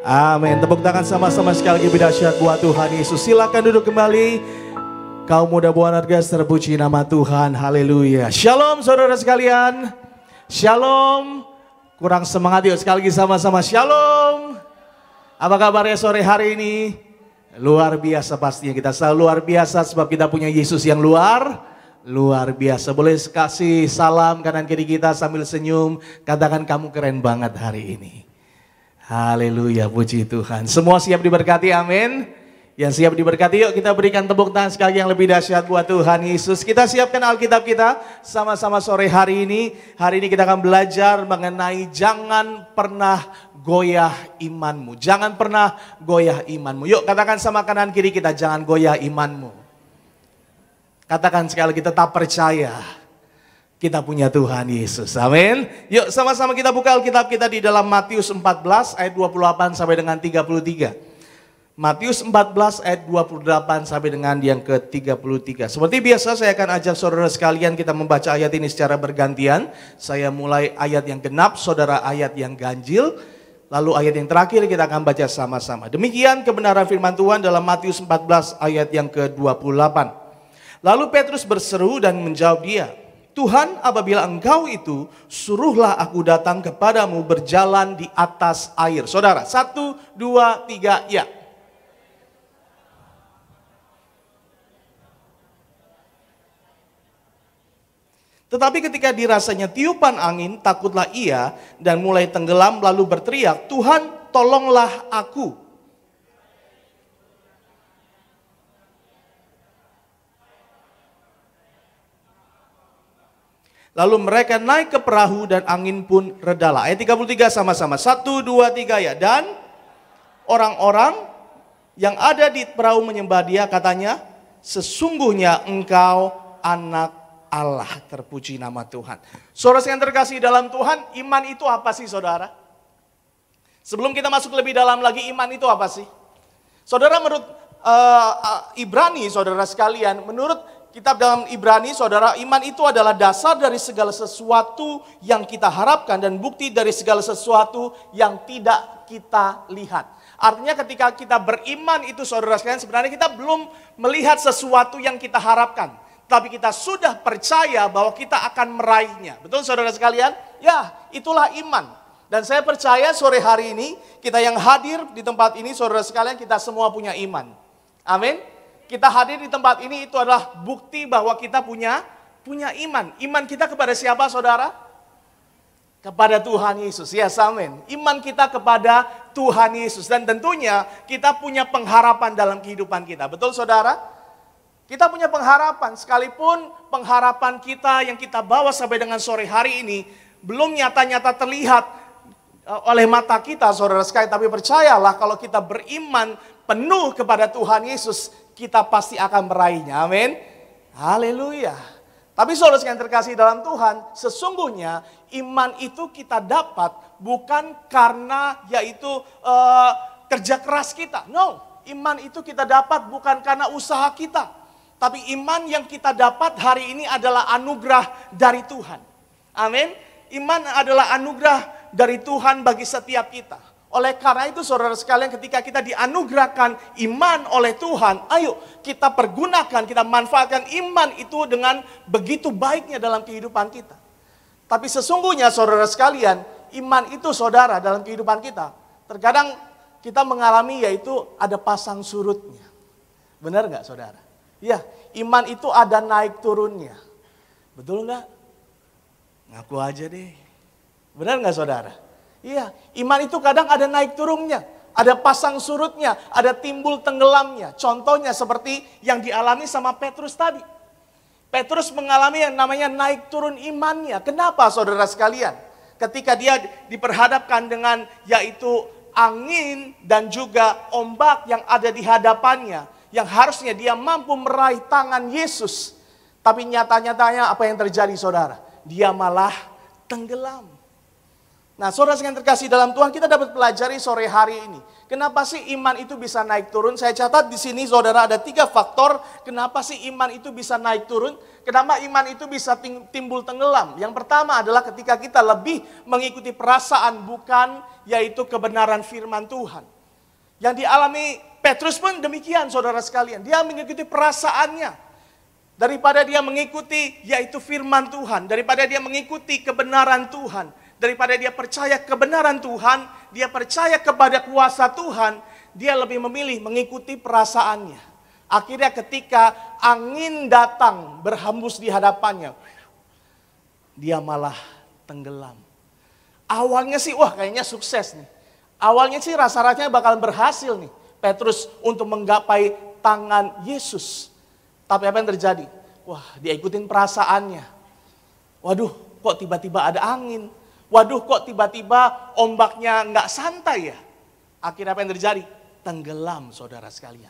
S1: amin. Tepuk tangan sama-sama sekali lagi dahsyat buat Tuhan Yesus. Silakan duduk kembali. Kaum muda Boanerges, terpuji nama Tuhan. Haleluya. Shalom saudara sekalian. Shalom. Kurang semangat yuk sekali lagi sama-sama. Shalom. Apa kabarnya sore hari ini? Luar biasa pastinya, kita selalu luar biasa sebab kita punya Yesus yang luar biasa. Boleh kasih salam kanan kiri kita sambil senyum, katakan kamu keren banget hari ini. Haleluya, puji Tuhan. Semua siap diberkati, amin. Yang siap diberkati yuk kita berikan tepuk tangan sekali yang lebih dahsyat buat Tuhan Yesus. Kita siapkan Alkitab kita sama-sama sore hari ini. Hari ini kita akan belajar mengenai jangan pernah goyah imanmu. Jangan pernah goyah imanmu. Yuk katakan sama kanan kiri kita, jangan goyah imanmu. Katakan sekali lagi, tetap percaya kita punya Tuhan Yesus. Amin. Yuk sama-sama kita buka Alkitab kita di dalam Matius 14 ayat 28 sampai dengan 33. Matius 14 ayat 28 sampai dengan yang ke-33. Seperti biasa saya akan ajak saudara sekalian kita membaca ayat ini secara bergantian. Saya mulai ayat yang genap, saudara ayat yang ganjil. Lalu ayat yang terakhir kita akan baca sama-sama. Demikian kebenaran firman Tuhan dalam Matius 14 ayat yang ke-28. Lalu Petrus berseru dan menjawab dia, Tuhan, apabila engkau itu, suruhlah aku datang kepadamu berjalan di atas air. Saudara, 1, 2, 3, ya. Tetapi ketika dirasanya tiupan angin, takutlah ia dan mulai tenggelam lalu berteriak, Tuhan tolonglah aku. Lalu mereka naik ke perahu dan angin pun redalah. Ayat 33 sama-sama. 1, 2, 3 ya. Dan orang-orang yang ada di perahu menyembah dia katanya, sesungguhnya engkau anak Allah, terpuji nama Tuhan. Saudara yang terkasih dalam Tuhan, iman itu apa sih saudara? Sebelum kita masuk lebih dalam lagi, iman itu apa sih? Saudara, menurut Ibrani, saudara sekalian, menurut kitab dalam Ibrani, saudara, iman itu adalah dasar dari segala sesuatu yang kita harapkan dan bukti dari segala sesuatu yang tidak kita lihat. Artinya ketika kita beriman itu saudara sekalian, sebenarnya kita belum melihat sesuatu yang kita harapkan. Tapi kita sudah percaya bahwa kita akan meraihnya. Betul saudara sekalian? Ya, itulah iman. Dan saya percaya sore hari ini, kita yang hadir di tempat ini, saudara sekalian, kita semua punya iman. Amin. kita hadir di tempat ini itu adalah bukti bahwa kita punya iman. Iman kita kepada siapa, saudara? Kepada Tuhan Yesus. Ya, amin. Iman kita kepada Tuhan Yesus. Dan tentunya kita punya pengharapan dalam kehidupan kita. Betul, saudara? Kita punya pengharapan. Sekalipun pengharapan kita yang kita bawa sampai dengan sore hari ini belum nyata-nyata terlihat oleh mata kita, saudara sekalian. Tapi percayalah, kalau kita beriman penuh kepada Tuhan Yesus, kita pasti akan meraihnya. Amin. Haleluya. Tapi saudara sekalian terkasih dalam Tuhan, sesungguhnya iman itu kita dapat bukan karena yaitu kerja keras kita. No, iman itu kita dapat bukan karena usaha kita. Tapi iman yang kita dapat hari ini adalah anugerah dari Tuhan. Amin. Iman adalah anugerah dari Tuhan bagi setiap kita. Oleh karena itu saudara sekalian, ketika kita dianugerahkan iman oleh Tuhan, ayo kita pergunakan, kita manfaatkan iman itu dengan begitu baiknya dalam kehidupan kita. Tapi sesungguhnya saudara sekalian, iman itu saudara dalam kehidupan kita, terkadang kita mengalami yaitu ada pasang surutnya. Benar nggak saudara? Ya, iman itu ada naik turunnya. Betul nggak? Ngaku aja deh. Benar nggak saudara? Iya, iman itu kadang ada naik turunnya, ada pasang surutnya, ada timbul tenggelamnya. Contohnya seperti yang dialami sama Petrus tadi. Petrus mengalami yang namanya naik turun imannya. Kenapa saudara sekalian? Ketika dia diperhadapkan dengan yaitu angin dan juga ombak yang ada di hadapannya, yang harusnya dia mampu meraih tangan Yesus. Tapi nyata-nyatanya apa yang terjadi saudara? Dia malah tenggelam. Nah, saudara yang terkasih dalam Tuhan, kita dapat pelajari sore hari ini. Kenapa sih iman itu bisa naik turun? Saya catat di sini saudara ada 3 faktor kenapa sih iman itu bisa naik turun. Kenapa iman itu bisa timbul tenggelam. Yang pertama adalah ketika kita lebih mengikuti perasaan bukan yaitu kebenaran firman Tuhan. Yang dialami Petrus pun demikian saudara sekalian. Dia mengikuti perasaannya. Daripada dia mengikuti yaitu firman Tuhan. Daripada dia mengikuti kebenaran Tuhan. Daripada dia percaya kebenaran Tuhan, dia percaya kepada kuasa Tuhan, dia lebih memilih mengikuti perasaannya. Akhirnya ketika angin datang berhembus di hadapannya, dia malah tenggelam. Awalnya sih, wah kayaknya sukses nih. Awalnya sih rasa-rasanya bakalan berhasil nih, Petrus untuk menggapai tangan Yesus. Tapi apa yang terjadi? Wah, dia ikutin perasaannya. Waduh, kok tiba-tiba ada angin? Waduh, kok tiba-tiba ombaknya nggak santai ya? Akhirnya apa yang terjadi? Tenggelam saudara sekalian.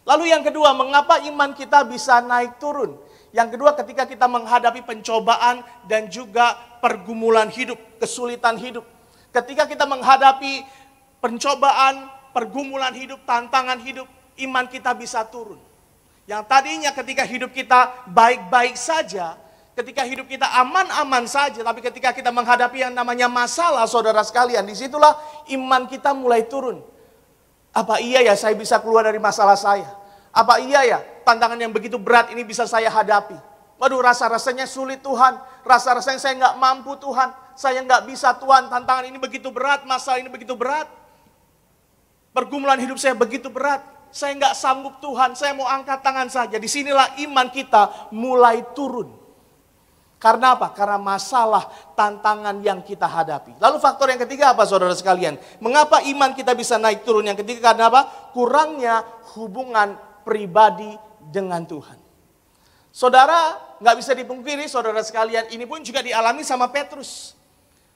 S1: Lalu yang kedua, mengapa iman kita bisa naik turun? Yang kedua, ketika kita menghadapi pencobaan dan juga pergumulan hidup, kesulitan hidup. Ketika kita menghadapi pencobaan, pergumulan hidup, tantangan hidup, iman kita bisa turun. Yang tadinya ketika hidup kita baik-baik saja, ketika hidup kita aman-aman saja, tapi ketika kita menghadapi yang namanya masalah, saudara sekalian, disitulah iman kita mulai turun. Apa iya ya saya bisa keluar dari masalah saya? Apa iya ya tantangan yang begitu berat ini bisa saya hadapi? Waduh, rasa-rasanya sulit Tuhan, rasa-rasanya saya nggak mampu Tuhan, saya nggak bisa Tuhan, tantangan ini begitu berat, masalah ini begitu berat. Pergumulan hidup saya begitu berat, saya nggak sanggup Tuhan, saya mau angkat tangan saja. Disinilah iman kita mulai turun. Karena apa? Karena masalah, tantangan yang kita hadapi. Lalu faktor yang ketiga apa saudara sekalian? Mengapa iman kita bisa naik turun? Yang ketiga karena apa? Kurangnya hubungan pribadi dengan Tuhan. Saudara, nggak bisa dipungkiri saudara sekalian, ini pun juga dialami sama Petrus.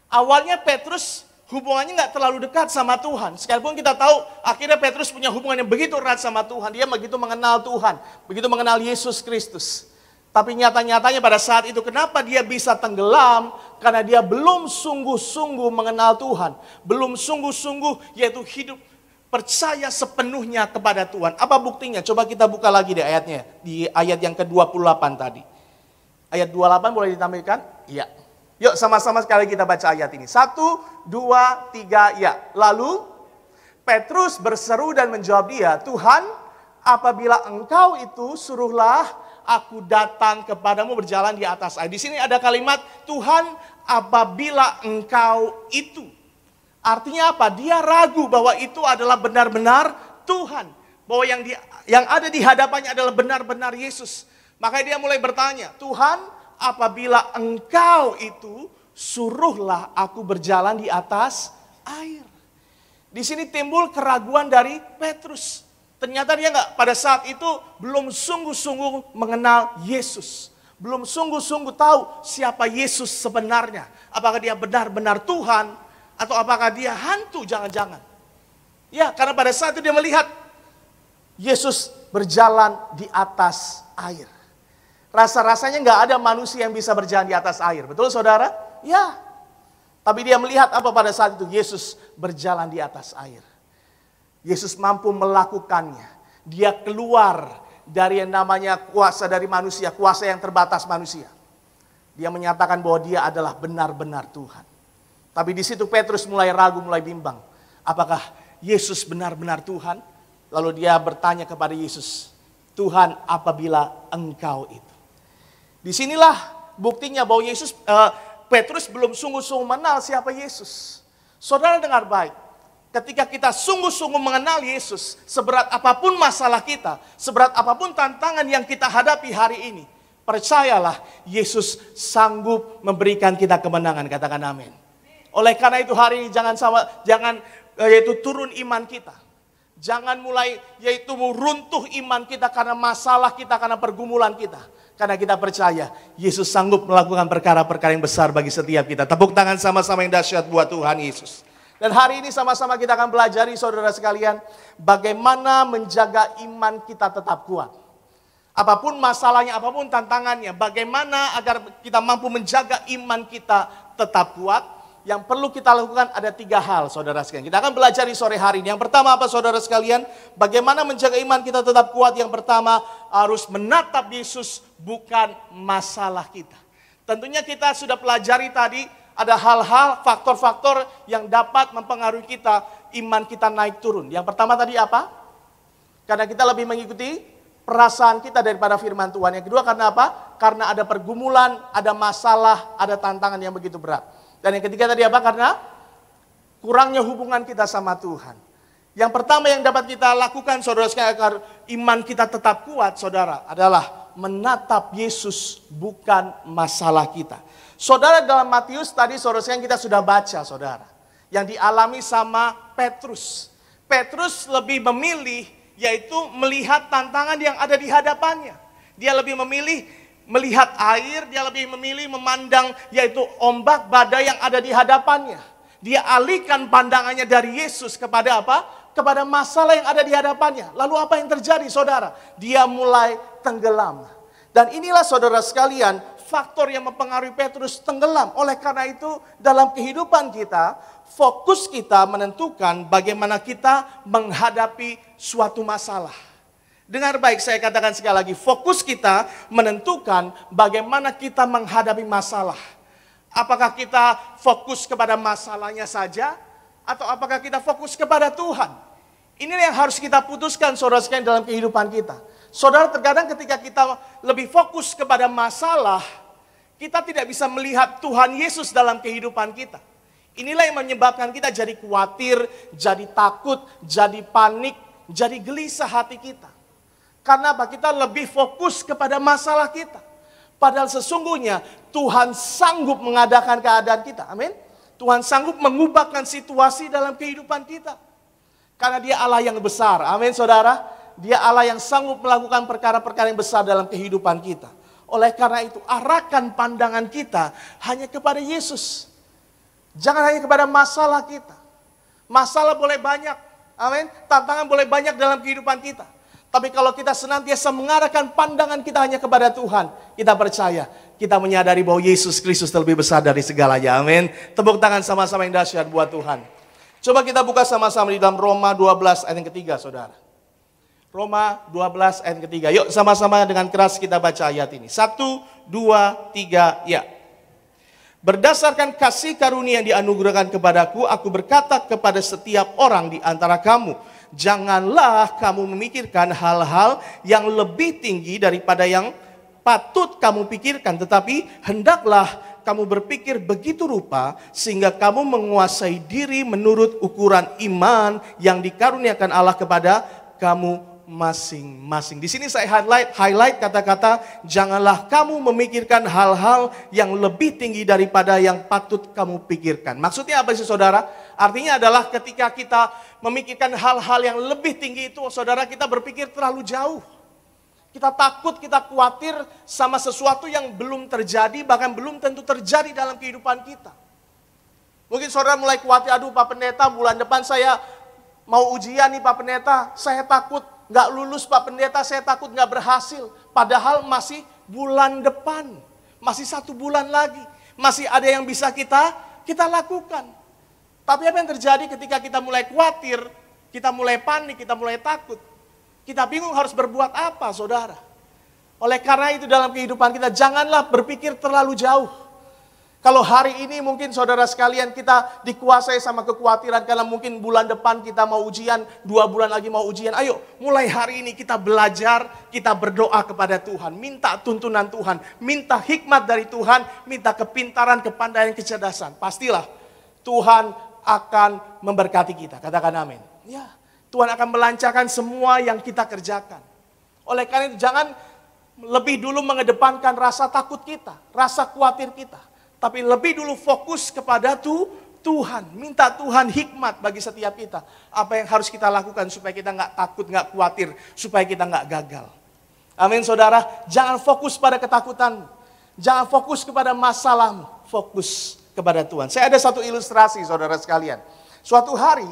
S1: Awalnya Petrus hubungannya nggak terlalu dekat sama Tuhan. Sekalipun kita tahu akhirnya Petrus punya hubungan yang begitu erat sama Tuhan. Dia begitu mengenal Tuhan, begitu mengenal Yesus Kristus. Tapi nyata-nyatanya pada saat itu kenapa dia bisa tenggelam? Karena dia belum sungguh-sungguh mengenal Tuhan. Belum sungguh-sungguh yaitu hidup percaya sepenuhnya kepada Tuhan. Apa buktinya? Coba kita buka lagi deh ayatnya. Di ayat yang ke-28 tadi. Ayat 28 boleh ditampilkan? Iya. Yuk sama-sama sekali kita baca ayat ini. 1, 2, 3, ya. Lalu Petrus berseru dan menjawab dia, Tuhan, apabila engkau itu suruhlah aku datang kepadamu berjalan di atas air. Di sini ada kalimat Tuhan apabila engkau itu. Artinya apa? Dia ragu bahwa itu adalah benar-benar Tuhan. bahwa yang ada di hadapannya adalah benar-benar Yesus. Makanya dia mulai bertanya, Tuhan, apabila Engkau itu, suruhlah aku berjalan di atas air. Di sini timbul keraguan dari Petrus. Ternyata dia pada saat itu belum sungguh-sungguh mengenal Yesus. Belum sungguh-sungguh tahu siapa Yesus sebenarnya. Apakah dia benar-benar Tuhan atau apakah dia hantu jangan-jangan. Ya, karena pada saat itu dia melihat Yesus berjalan di atas air. Rasa-rasanya nggak ada manusia yang bisa berjalan di atas air. Betul saudara? Ya. Tapi dia melihat apa pada saat itu? Yesus berjalan di atas air. Yesus mampu melakukannya. Dia keluar dari yang namanya kuasa dari manusia, kuasa yang terbatas manusia. Dia menyatakan bahwa dia adalah benar-benar Tuhan. Tapi di situ Petrus mulai ragu, mulai bimbang. Apakah Yesus benar-benar Tuhan? Lalu dia bertanya kepada Yesus, Tuhan, apabila Engkau itu. Disinilah buktinya bahwa Petrus belum sungguh-sungguh mengenal siapa Yesus. Saudara dengar baik, ketika kita sungguh-sungguh mengenal Yesus, seberat apapun masalah kita, seberat apapun tantangan yang kita hadapi hari ini, percayalah Yesus sanggup memberikan kita kemenangan, katakan amin. Oleh karena itu hari ini jangan turun iman kita. Jangan mulai runtuh iman kita karena masalah kita, karena pergumulan kita. Karena kita percaya Yesus sanggup melakukan perkara-perkara yang besar bagi setiap kita. Tepuk tangan sama-sama yang dahsyat buat Tuhan Yesus. Dan hari ini sama-sama kita akan pelajari saudara sekalian, bagaimana menjaga iman kita tetap kuat. Apapun masalahnya, apapun tantangannya, bagaimana agar kita mampu menjaga iman kita tetap kuat. Yang perlu kita lakukan ada 3 hal saudara sekalian. Kita akan belajar di sore hari ini. Yang pertama apa saudara sekalian? Bagaimana menjaga iman kita tetap kuat? Yang pertama harus menatap Yesus, bukan masalah kita. Tentunya kita sudah pelajari tadi ada hal-hal, faktor-faktor yang dapat mempengaruhi kita, iman kita naik turun. Yang pertama tadi apa? Karena kita lebih mengikuti perasaan kita daripada firman Tuhan. Yang kedua karena apa? Karena ada pergumulan, ada masalah, ada tantangan yang begitu berat. Dan yang ketiga tadi apa? Karena kurangnya hubungan kita sama Tuhan. Yang pertama yang dapat kita lakukan saudara sekalian agar iman kita tetap kuat saudara adalah menatap Yesus, bukan masalah kita. Saudara dalam Matius tadi saudara sekalian kita sudah baca saudara. Yang dialami sama Petrus. Petrus lebih memilih yaitu melihat tantangan yang ada di hadapannya. Dia lebih memilih melihat air, dia lebih memilih memandang yaitu ombak badai yang ada di hadapannya. Dia alihkan pandangannya dari Yesus kepada apa? Kepada masalah yang ada di hadapannya. Lalu apa yang terjadi saudara? Dia mulai tenggelam. Dan inilah saudara sekalian, faktor yang mempengaruhi Petrus tenggelam. Oleh karena itu dalam kehidupan kita, fokus kita menentukan bagaimana kita menghadapi suatu masalah. Dengar baik saya katakan sekali lagi, fokus kita menentukan bagaimana kita menghadapi masalah. Apakah kita fokus kepada masalahnya saja atau apakah kita fokus kepada Tuhan? Inilah yang harus kita putuskan saudara sekalian dalam kehidupan kita. Saudara terkadang ketika kita lebih fokus kepada masalah, kita tidak bisa melihat Tuhan Yesus dalam kehidupan kita. Inilah yang menyebabkan kita jadi khawatir, jadi takut, jadi panik, jadi gelisah hati kita. Karena apa? Kita lebih fokus kepada masalah kita. Padahal sesungguhnya Tuhan sanggup mengadakan keadaan kita. Amin. Tuhan sanggup mengubahkan situasi dalam kehidupan kita. Karena dia Allah yang besar. Amin saudara. Dia Allah yang sanggup melakukan perkara-perkara yang besar dalam kehidupan kita. Oleh karena itu arahkan pandangan kita hanya kepada Yesus. Jangan hanya kepada masalah kita. Masalah boleh banyak. Amin. Tantangan boleh banyak dalam kehidupan kita. Tapi kalau kita senantiasa mengarahkan pandangan kita hanya kepada Tuhan, kita percaya, kita menyadari bahwa Yesus Kristus lebih besar dari segalanya. Amin. Tepuk tangan sama-sama yang dahsyat buat Tuhan. Coba kita buka sama-sama di dalam Roma 12 ayat yang ketiga, saudara. Roma 12 ayat yang ketiga. Yuk sama-sama dengan keras kita baca ayat ini. 1, 2, 3, ya. Berdasarkan kasih karunia yang dianugerahkan kepadaku, aku berkata kepada setiap orang di antara kamu, janganlah kamu memikirkan hal-hal yang lebih tinggi daripada yang patut kamu pikirkan. Tetapi hendaklah kamu berpikir begitu rupa sehingga kamu menguasai diri menurut ukuran iman yang dikaruniakan Allah kepada kamu masing-masing. Di sini saya highlight kata-kata, janganlah kamu memikirkan hal-hal yang lebih tinggi daripada yang patut kamu pikirkan. Maksudnya apa sih saudara? Artinya adalah ketika kita memikirkan hal-hal yang lebih tinggi itu, saudara, kita berpikir terlalu jauh. Kita takut, kita khawatir sama sesuatu yang belum terjadi, bahkan belum tentu terjadi dalam kehidupan kita. Mungkin saudara mulai khawatir, aduh Pak Pendeta, bulan depan saya mau ujian nih Pak Pendeta, saya takut nggak lulus Pak Pendeta, saya takut nggak berhasil. Padahal masih bulan depan, masih 1 bulan lagi, masih ada yang bisa kita lakukan. Tapi apa yang terjadi ketika kita mulai khawatir, kita mulai panik, kita mulai takut, kita bingung harus berbuat apa, saudara. Oleh karena itu dalam kehidupan kita, janganlah berpikir terlalu jauh. Kalau hari ini mungkin saudara sekalian kita dikuasai sama kekhawatiran karena mungkin bulan depan kita mau ujian, 2 bulan lagi mau ujian. Ayo mulai hari ini kita belajar, kita berdoa kepada Tuhan. Minta tuntunan Tuhan, minta hikmat dari Tuhan, minta kepintaran, kepandaian, kecerdasan. Pastilah Tuhan akan memberkati kita, katakan amin. Ya, Tuhan akan melancarkan semua yang kita kerjakan. Oleh karena itu jangan lebih dulu mengedepankan rasa takut kita, rasa khawatir kita. Tapi lebih dulu fokus kepada Tuhan. Minta Tuhan hikmat bagi setiap kita. Apa yang harus kita lakukan supaya kita nggak takut, nggak khawatir. Supaya kita nggak gagal. Amin saudara. Jangan fokus pada ketakutan. Jangan fokus kepada masalahmu. Fokus kepada Tuhan. Saya ada satu ilustrasi saudara sekalian. Suatu hari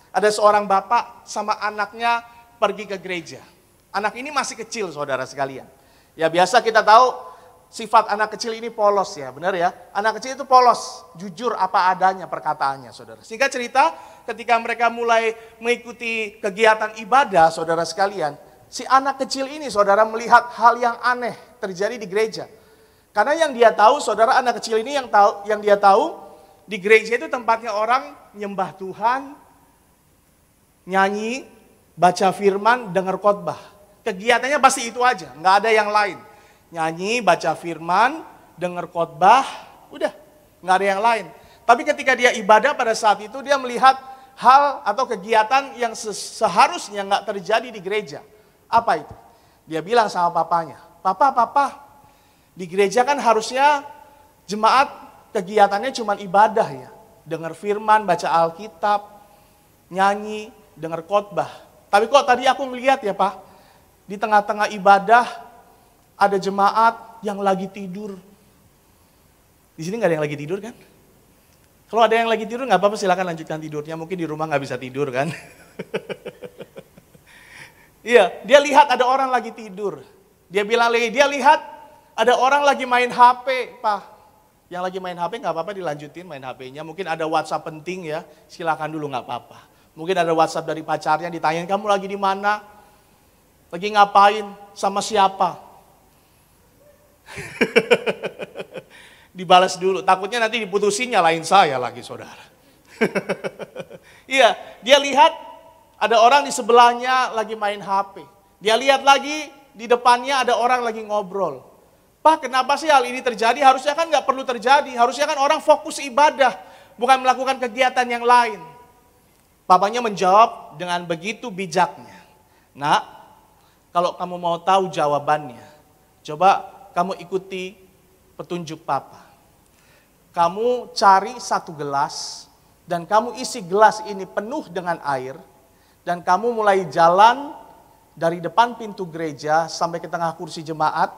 S1: ada seorang bapak sama anaknya pergi ke gereja. Anak ini masih kecil saudara sekalian. Ya biasa kita tahu sifat anak kecil ini polos ya, benar ya. Anak kecil itu polos, jujur apa adanya perkataannya saudara. Singkat cerita, ketika mereka mulai mengikuti kegiatan ibadah saudara sekalian, si anak kecil ini saudara melihat hal yang aneh terjadi di gereja. Karena yang dia tahu, saudara, anak kecil ini yang dia tahu di gereja itu tempatnya orang nyembah Tuhan, nyanyi, baca firman, dengar khotbah. Kegiatannya pasti itu aja, nggak ada yang lain. Nyanyi, baca firman, dengar khotbah, udah, nggak ada yang lain. Tapi ketika dia ibadah pada saat itu, dia melihat hal atau kegiatan yang seharusnya nggak terjadi di gereja. Apa itu? Dia bilang sama papanya, Papa, di gereja kan harusnya jemaat kegiatannya cuma ibadah ya. Dengar firman, baca Alkitab, nyanyi, dengar khotbah. Tapi kok tadi aku melihat ya Pak, di tengah-tengah ibadah, ada jemaat yang lagi tidur. Di sini nggak ada yang lagi tidur kan? Kalau ada yang lagi tidur nggak apa-apa, silakan lanjutkan tidurnya. Mungkin di rumah nggak bisa tidur kan? Iya, dia lihat ada orang lagi tidur. Dia bilang lagi, dia lihat ada orang lagi main HP, Pak. Yang lagi main HP nggak apa-apa, dilanjutin main HP-nya. Mungkin ada WhatsApp penting ya, silakan dulu nggak apa-apa. Mungkin ada WhatsApp dari pacarnya, ditanyain kamu lagi di mana? Lagi ngapain? Sama siapa? Dibalas dulu, takutnya nanti diputusin nyalain saya lagi saudara. Iya, dia lihat ada orang di sebelahnya lagi main HP. Dia lihat lagi di depannya ada orang lagi ngobrol. Pak, kenapa sih hal ini terjadi? Harusnya kan nggak perlu terjadi. Harusnya kan orang fokus ibadah, bukan melakukan kegiatan yang lain. Papanya menjawab dengan begitu bijaknya. Nak, kalau kamu mau tahu jawabannya, coba kamu ikuti petunjuk Papa. Kamu cari 1 gelas dan kamu isi gelas ini penuh dengan air dan kamu mulai jalan dari depan pintu gereja sampai ke tengah kursi jemaat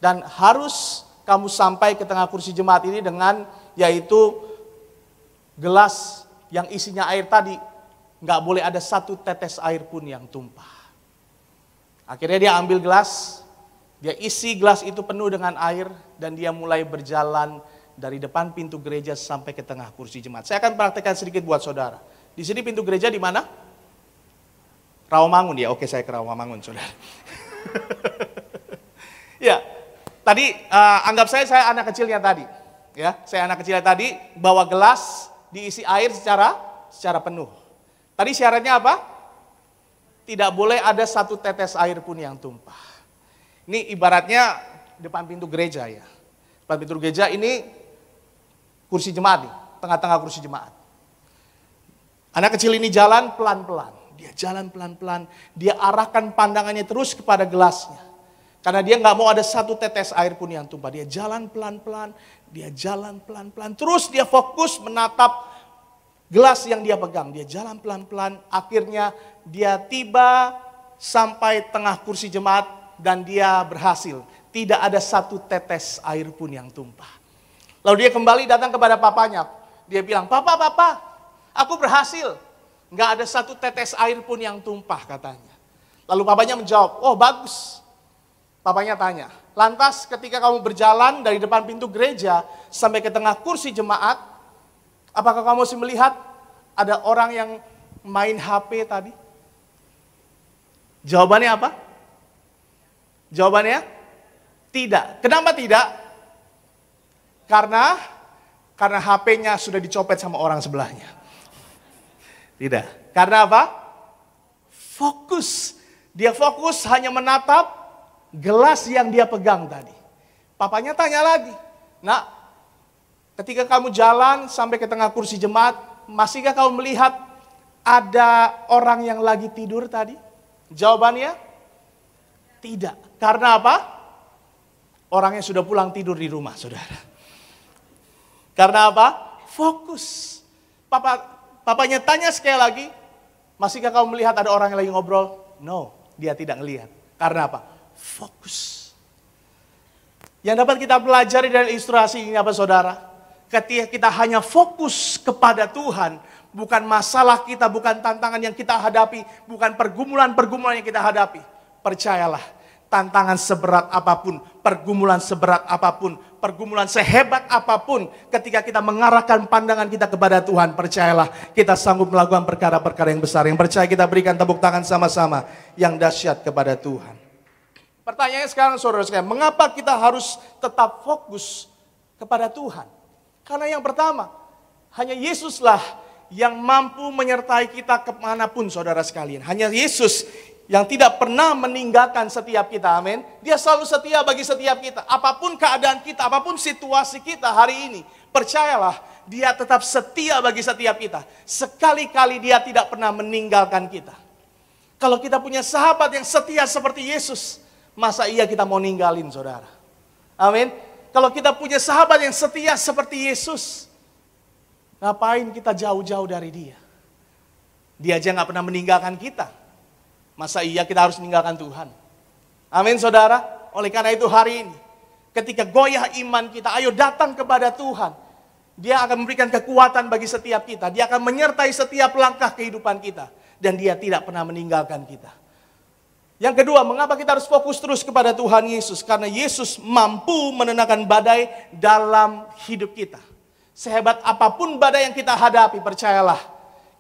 S1: dan harus kamu sampai ke tengah kursi jemaat ini dengan yaitu gelas yang isinya air tadi, nggak boleh ada 1 tetes air pun yang tumpah. Akhirnya dia ambil gelas, dia isi gelas itu penuh dengan air dan dia mulai berjalan dari depan pintu gereja sampai ke tengah kursi jemaat. Saya akan praktekkan sedikit buat saudara. Di sini pintu gereja di mana? Rawamangun ya. Oke, saya ke Rawamangun, saudara. Ya, tadi anggap saya anak kecilnya tadi. Ya, saya anak kecilnya tadi bawa gelas diisi air secara penuh. Tadi syaratnya apa? Tidak boleh ada 1 tetes air pun yang tumpah. Ini ibaratnya depan pintu gereja ya. Depan pintu gereja ini kursi jemaat nih, tengah-tengah kursi jemaat. Anak kecil ini jalan pelan-pelan. Dia jalan pelan-pelan, dia arahkan pandangannya terus kepada gelasnya. Karena dia nggak mau ada satu tetes air pun yang tumpah. Dia jalan pelan-pelan, dia jalan pelan-pelan. Terus dia fokus menatap gelas yang dia pegang. Dia jalan pelan-pelan, akhirnya dia tiba sampai tengah kursi jemaat dan dia berhasil. Tidak ada satu tetes air pun yang tumpah. Lalu dia kembali datang kepada papanya. Dia bilang, "Papa, aku berhasil. Nggak ada satu tetes air pun yang tumpah," katanya. Lalu papanya menjawab, "Oh, bagus." Papanya tanya, "Lantas ketika kamu berjalan dari depan pintu gereja sampai ke tengah kursi jemaat, apakah kamu masih melihat ada orang yang main HP tadi?" Jawabannya apa? Jawabannya tidak. Kenapa tidak? Karena HP-nya sudah dicopet sama orang sebelahnya. Tidak. Karena apa? Fokus. Dia fokus hanya menatap gelas yang dia pegang tadi. Papanya tanya lagi, "Nak, ketika kamu jalan sampai ke tengah kursi jemaat, masihkah kamu melihat ada orang yang lagi tidur tadi?" Jawabannya tidak. Karena apa? Orangnya sudah pulang tidur di rumah, saudara. Karena apa? Fokus. Papanya tanya sekali lagi, "Masihkah kamu melihat ada orang yang lagi ngobrol?" No, dia tidak melihat. Karena apa? Fokus. Yang dapat kita pelajari dari ilustrasi ini apa, saudara? Ketika kita hanya fokus kepada Tuhan, bukan masalah kita, bukan tantangan yang kita hadapi, bukan pergumulan-pergumulan yang kita hadapi. Percayalah, tantangan seberat apapun, pergumulan seberat apapun, pergumulan sehebat apapun, ketika kita mengarahkan pandangan kita kepada Tuhan, percayalah kita sanggup melakukan perkara-perkara yang besar. Yang percaya kita berikan tepuk tangan sama-sama yang dahsyat kepada Tuhan. Pertanyaannya sekarang, saudara sekalian, mengapa kita harus tetap fokus kepada Tuhan? Karena yang pertama, hanya Yesuslah yang mampu menyertai kita kemanapun, saudara sekalian. Hanya Yesus yang tidak pernah meninggalkan setiap kita, amin. Dia selalu setia bagi setiap kita. Apapun keadaan kita, apapun situasi kita hari ini, percayalah, dia tetap setia bagi setiap kita. Sekali-kali dia tidak pernah meninggalkan kita. Kalau kita punya sahabat yang setia seperti Yesus, masa iya kita mau ninggalin, saudara? Amin. Kalau kita punya sahabat yang setia seperti Yesus, ngapain kita jauh-jauh dari dia? Dia aja gak pernah meninggalkan kita. Masa iya kita harus meninggalkan Tuhan? Amin, saudara. Oleh karena itu hari ini, ketika goyah iman kita, ayo datang kepada Tuhan. Dia akan memberikan kekuatan bagi setiap kita. Dia akan menyertai setiap langkah kehidupan kita. Dan dia tidak pernah meninggalkan kita. Yang kedua, mengapa kita harus fokus terus kepada Tuhan Yesus? Karena Yesus mampu menenangkan badai dalam hidup kita. Sehebat apapun badai yang kita hadapi, percayalah,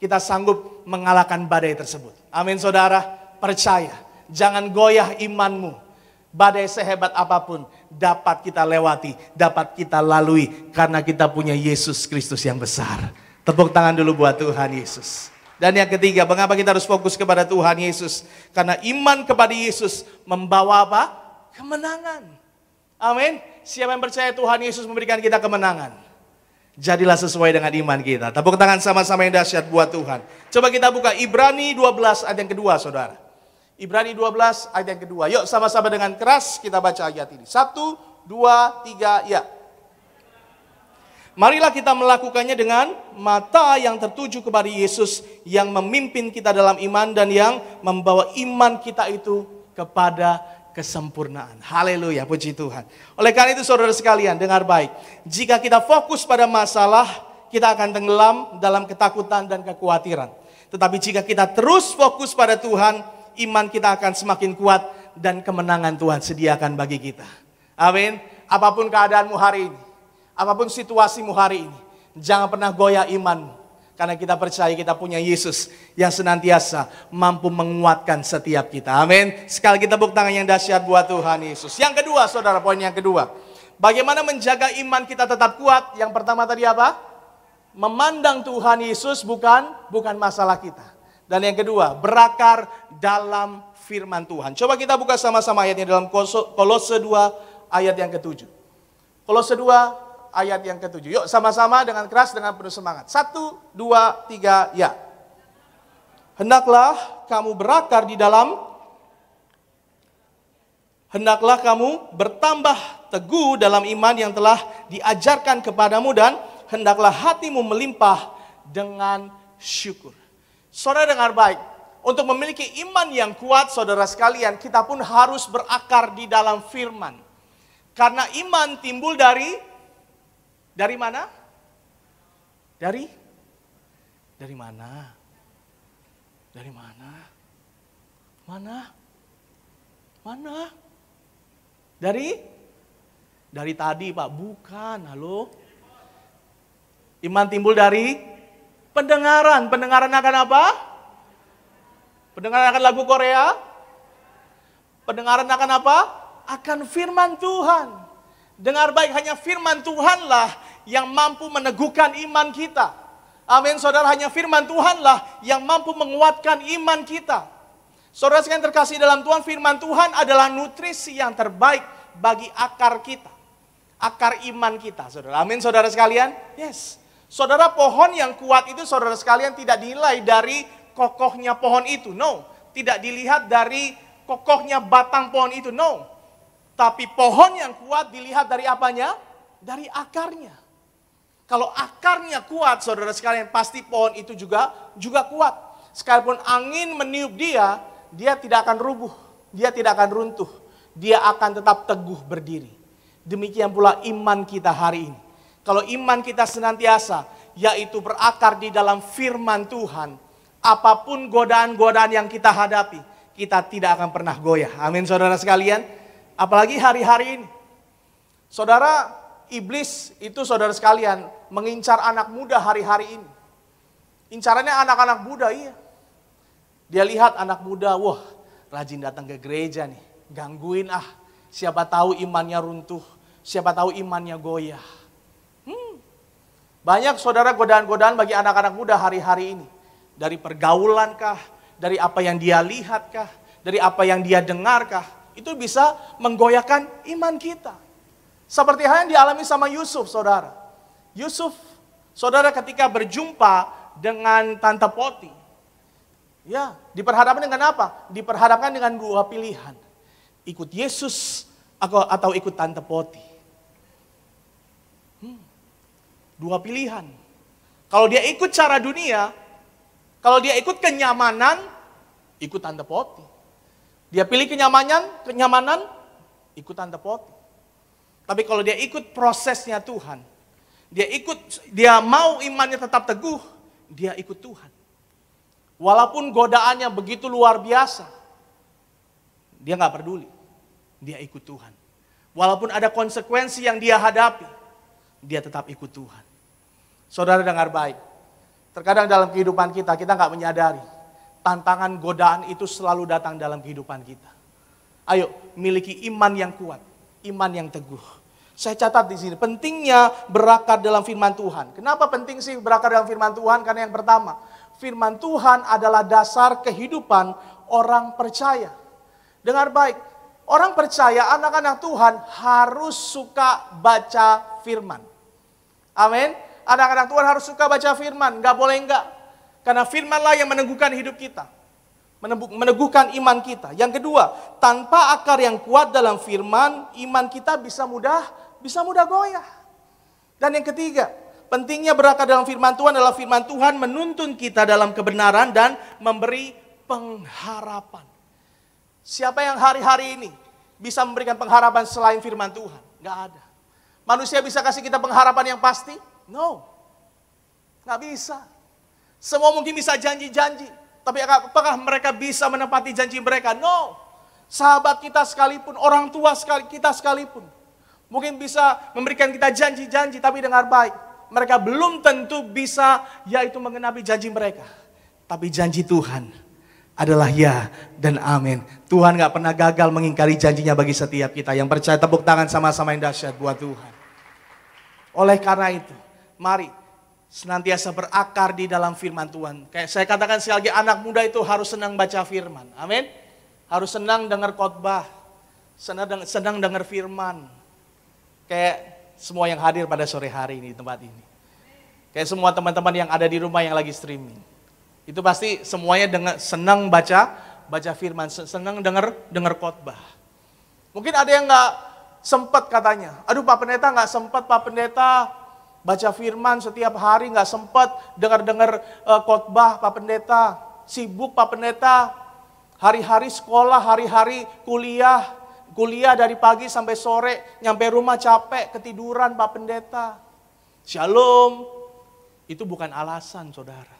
S1: kita sanggup mengalahkan badai tersebut. Amin, saudara. Percaya, jangan goyah imanmu. Badai sehebat apapun dapat kita lewati, dapat kita lalui. Karena kita punya Yesus Kristus yang besar. Tepuk tangan dulu buat Tuhan Yesus. Dan yang ketiga, mengapa kita harus fokus kepada Tuhan Yesus? Karena iman kepada Yesus membawa apa? Kemenangan. Amin. Siapa yang percaya Tuhan Yesus memberikan kita kemenangan? Jadilah sesuai dengan iman kita. Tepuk tangan sama-sama yang dahsyat buat Tuhan. Coba kita buka Ibrani 12 ayat yang kedua, saudara. Ibrani 12 ayat yang kedua. Yuk sama-sama dengan keras kita baca ayat ini. 1, 2, 3, ya. Marilah kita melakukannya dengan mata yang tertuju kepada Yesus yang memimpin kita dalam iman dan yang membawa iman kita itu kepada kesempurnaan. Haleluya, puji Tuhan. Oleh karena itu saudara sekalian, dengar baik. Jika kita fokus pada masalah, kita akan tenggelam dalam ketakutan dan kekhawatiran. Tetapi jika kita terus fokus pada Tuhan, iman kita akan semakin kuat dan kemenangan Tuhan sediakan bagi kita. Amin. Apapun keadaanmu hari ini, apapun situasimu hari ini, jangan pernah goyah imanmu. Karena kita percaya kita punya Yesus yang senantiasa mampu menguatkan setiap kita. Amin. Sekali kita tepuk tangan yang dahsyat buat Tuhan Yesus. Yang kedua, saudara, poin yang kedua. Bagaimana menjaga iman kita tetap kuat? Yang pertama tadi apa? Memandang Tuhan Yesus bukan masalah kita. Dan yang kedua, berakar dalam firman Tuhan. Coba kita buka sama-sama ayatnya dalam Kolose 2 ayat yang ke-7. Kolose 2 ayat yang ke-7. Yuk sama-sama dengan keras, dengan penuh semangat. 1, 2, 3, ya. Hendaklah kamu berakar di dalam, hendaklah kamu bertambah teguh dalam iman yang telah diajarkan kepadamu, dan hendaklah hatimu melimpah dengan syukur. Saudara dengar baik, untuk memiliki iman yang kuat, saudara sekalian, kita pun harus berakar di dalam firman. Karena iman timbul dari mana? Dari mana? Dari mana? Mana? Dari tadi, Pak. Bukan, halo. Iman timbul dari pendengaran. Pendengaran akan apa? Pendengaran akan lagu Korea? Pendengaran akan apa? Akan firman Tuhan. Dengar baik, hanya firman Tuhanlah yang mampu meneguhkan iman kita. Amin, saudara, hanya firman Tuhanlah yang mampu menguatkan iman kita. Saudara sekalian terkasih dalam Tuhan, firman Tuhan adalah nutrisi yang terbaik bagi akar kita. Akar iman kita, saudara. Amin, saudara sekalian. Yes. Saudara, pohon yang kuat itu, saudara sekalian, tidak dinilai dari kokohnya pohon itu. No. Tidak dilihat dari kokohnya batang pohon itu. No. Tapi pohon yang kuat dilihat dari apanya? Dari akarnya. Kalau akarnya kuat, saudara sekalian, pasti pohon itu juga kuat. Sekalipun angin meniup dia tidak akan rubuh, dia tidak akan runtuh, dia akan tetap teguh berdiri. Demikian pula iman kita hari ini. Kalau iman kita senantiasa, yaitu berakar di dalam firman Tuhan, apapun godaan-godaan yang kita hadapi, kita tidak akan pernah goyah. Amin, saudara sekalian. Apalagi hari-hari ini. Saudara, iblis itu, saudara sekalian, mengincar anak muda hari-hari ini. Incarannya anak-anak muda, iya. Dia lihat anak muda, wah, rajin datang ke gereja nih. Gangguin siapa tahu imannya runtuh, siapa tahu imannya goyah. Banyak, saudara, godaan-godaan bagi anak-anak muda hari-hari ini. Dari pergaulan kah, dari apa yang dia lihat kah, dari apa yang dia dengar kah, itu bisa menggoyahkan iman kita. Seperti hal yang dialami sama Yusuf, saudara. Yusuf, saudara, ketika berjumpa dengan Tante Poti, ya, diperhadapkan dengan apa? Diperhadapkan dengan dua pilihan. Ikut Yesus atau ikut Tante Poti. Dua pilihan. Kalau dia ikut cara dunia, kalau dia ikut kenyamanan, ikut Tante Poti. Dia pilih kenyamanan, ikut Tante Poti. Tapi kalau dia ikut prosesnya Tuhan, dia mau imannya tetap teguh, dia ikut Tuhan. Walaupun godaannya begitu luar biasa, dia gak peduli, dia ikut Tuhan. Walaupun ada konsekuensi yang dia hadapi, dia tetap ikut Tuhan. Saudara dengar baik, terkadang dalam kehidupan kita gak menyadari, tantangan godaan itu selalu datang dalam kehidupan kita. Ayo, miliki iman yang kuat, iman yang teguh. Saya catat di sini, pentingnya berakar dalam firman Tuhan. Kenapa penting sih berakar dalam firman Tuhan? Karena yang pertama, firman Tuhan adalah dasar kehidupan orang percaya. Dengar baik, orang percaya, anak-anak Tuhan harus suka baca firman. Amin. Anak-anak Tuhan harus suka baca firman, gak boleh enggak. Karena firmanlah yang meneguhkan hidup kita, meneguhkan iman kita. Yang kedua, tanpa akar yang kuat dalam firman, iman kita bisa mudah goyah. Dan yang ketiga, pentingnya berakar dalam firman Tuhan adalah firman Tuhan menuntun kita dalam kebenaran dan memberi pengharapan. Siapa yang hari-hari ini bisa memberikan pengharapan selain firman Tuhan? Gak ada. Manusia bisa kasih kita pengharapan yang pasti? No. Gak bisa. Semua mungkin bisa janji-janji, tapi apakah mereka bisa menepati janji mereka? No. Sahabat kita sekalipun, orang tua kita sekalipun, mungkin bisa memberikan kita janji-janji, tapi dengar baik, mereka belum tentu bisa yaitu mengenapi janji mereka. Tapi janji Tuhan adalah ya dan amin. Tuhan gak pernah gagal mengingkari janjinya bagi setiap kita. Yang percaya tepuk tangan sama-sama yang dahsyat buat Tuhan. Oleh karena itu, mari senantiasa berakar di dalam firman Tuhan. Kayak saya katakan sekali lagi, anak muda itu harus senang baca firman. Amin. Harus senang dengar khotbah, senang dengar firman. Kayak semua yang hadir pada sore hari ini di tempat ini. Kayak semua teman-teman yang ada di rumah yang lagi streaming. Itu pasti semuanya senang baca firman, senang dengar khotbah. Mungkin ada yang nggak sempat katanya, aduh Pak Pendeta nggak sempat Pak Pendeta baca firman setiap hari, nggak sempat dengar khotbah Pak Pendeta, sibuk Pak Pendeta, hari-hari sekolah, hari-hari kuliah dari pagi sampai sore, nyampe rumah capek, ketiduran Pak Pendeta. Shalom, itu bukan alasan saudara.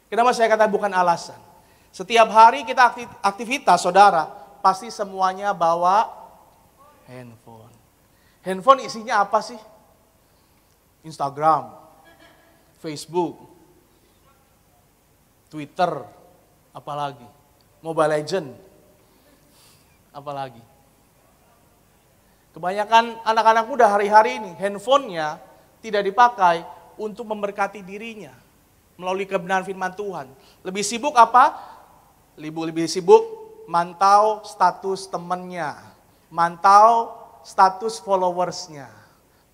S1: Kenapa saya kata bukan alasan? Setiap hari kita aktivitas saudara, pasti semuanya bawa handphone. Handphone isinya apa sih? Instagram, Facebook, Twitter, apalagi? Mobile Legend, apalagi? Kebanyakan anak-anak muda hari-hari ini, handphonenya tidak dipakai untuk memberkati dirinya melalui kebenaran firman Tuhan. Lebih sibuk apa? Lebih sibuk mantau status temannya, mantau status followersnya,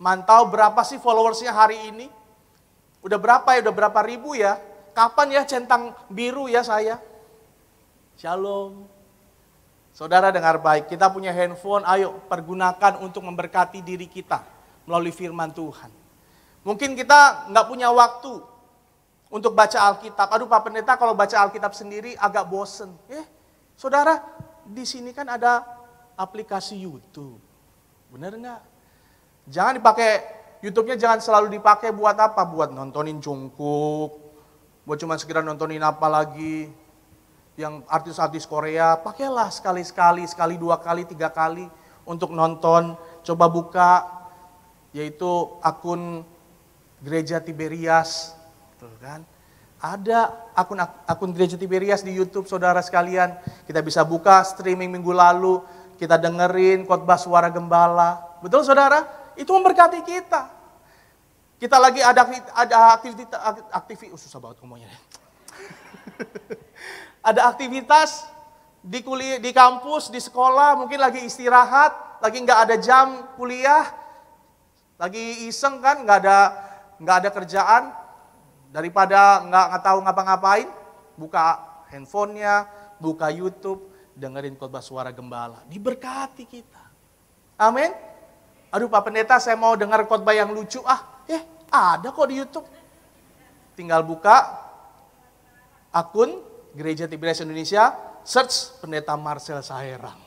S1: mantau berapa sih followersnya hari ini? Udah berapa ya? Udah berapa ribu ya? Kapan ya centang biru ya saya? Shalom. Saudara dengar baik, kita punya handphone, ayo pergunakan untuk memberkati diri kita melalui firman Tuhan. Mungkin kita nggak punya waktu untuk baca Alkitab. Aduh Pak Pendeta, kalau baca Alkitab sendiri agak bosen. Saudara, di sini kan ada aplikasi YouTube. Bener nggak? Jangan dipakai, YouTube-nya jangan selalu dipakai buat apa? Buat nontonin Jungkook, buat cuma sekedar nontonin apa lagi, yang artis-artis Korea. Pakailah sekali-sekali, sekali, 2 kali, 3 kali untuk nonton. Coba buka, yaitu akun Gereja Tiberias. Tuh kan? Ada akun Gereja Tiberias di YouTube saudara sekalian. Kita bisa buka streaming minggu lalu, kita dengerin khotbah suara gembala. Betul saudara? Itu memberkati kita. Kita lagi ada aktivitas, susah banget ngomongnya. Ada aktivitas di kuliah, di kampus, di sekolah, mungkin lagi istirahat, lagi nggak ada jam kuliah, lagi iseng kan, nggak ada kerjaan. Daripada nggak tahu ngapa-ngapain, buka handphonenya, buka YouTube, dengerin khotbah suara gembala. Diberkati kita. Amin. Aduh Pak Pendeta, saya mau dengar khotbah yang lucu. Ada kok di YouTube. Tinggal buka akun Gereja Tiberias Indonesia, search Pendeta Marcel Saherang.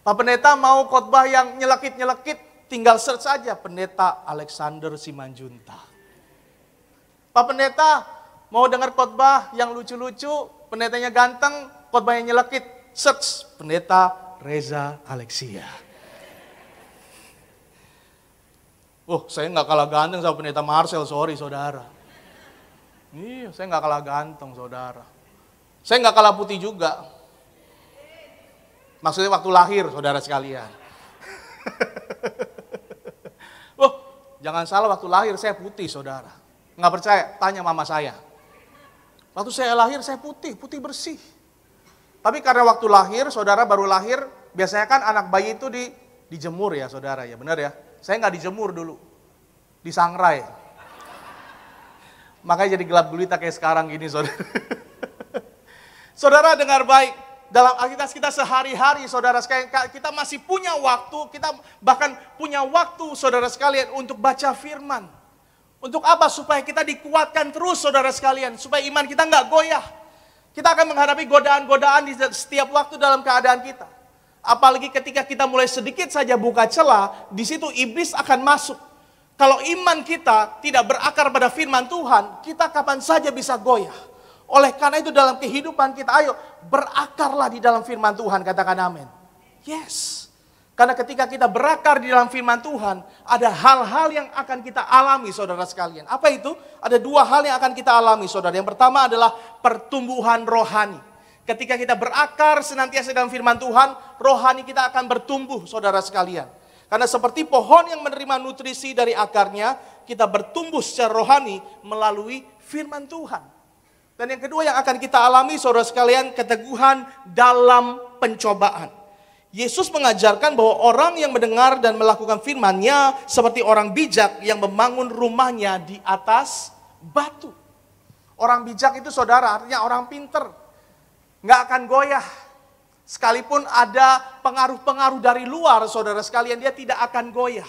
S1: Pak Pendeta mau khotbah yang nyelekit-nyelekit, tinggal search saja Pendeta Alexander Simanjunta. Pak Pendeta mau dengar khotbah yang lucu-lucu, pendetanya ganteng, khotbah yang nyelekit, search Pendeta Reza Alexia. Saya nggak kalah ganteng sama Pendeta Marcel, sorry saudara. Iya, saya nggak kalah ganteng saudara. Saya nggak kalah putih juga. Maksudnya waktu lahir saudara sekalian. Jangan salah, waktu lahir saya putih saudara. Nggak percaya, tanya mama saya. Waktu saya lahir saya putih bersih. Tapi karena waktu lahir, saudara baru lahir, biasanya kan anak bayi itu dijemur ya saudara ya, benar ya. Saya nggak dijemur dulu, disangrai. Makanya jadi gelap gulita kayak sekarang gini saudara. Saudara dengar baik, dalam aktivitas kita sehari-hari saudara sekalian, kita masih punya waktu, kita bahkan punya waktu saudara sekalian untuk baca firman. Untuk apa? Supaya kita dikuatkan terus saudara sekalian, supaya iman kita nggak goyah. Kita akan menghadapi godaan-godaan di setiap waktu dalam keadaan kita. Apalagi ketika kita mulai sedikit saja buka celah, di situ iblis akan masuk. Kalau iman kita tidak berakar pada firman Tuhan, kita kapan saja bisa goyah. Oleh karena itu dalam kehidupan kita, ayo berakarlah di dalam firman Tuhan, katakan amin. Yes. Karena ketika kita berakar di dalam firman Tuhan, ada hal-hal yang akan kita alami saudara sekalian. Apa itu? Ada 2 hal yang akan kita alami saudara. Yang pertama adalah pertumbuhan rohani. Ketika kita berakar senantiasa dalam firman Tuhan, rohani kita akan bertumbuh saudara sekalian. Karena seperti pohon yang menerima nutrisi dari akarnya, kita bertumbuh secara rohani melalui firman Tuhan. Dan yang kedua yang akan kita alami saudara sekalian, keteguhan dalam pencobaan. Yesus mengajarkan bahwa orang yang mendengar dan melakukan firman-Nya seperti orang bijak yang membangun rumahnya di atas batu. Orang bijak itu saudara, artinya orang pinter. Nggak akan goyah. Sekalipun ada pengaruh-pengaruh dari luar, saudara sekalian, dia tidak akan goyah.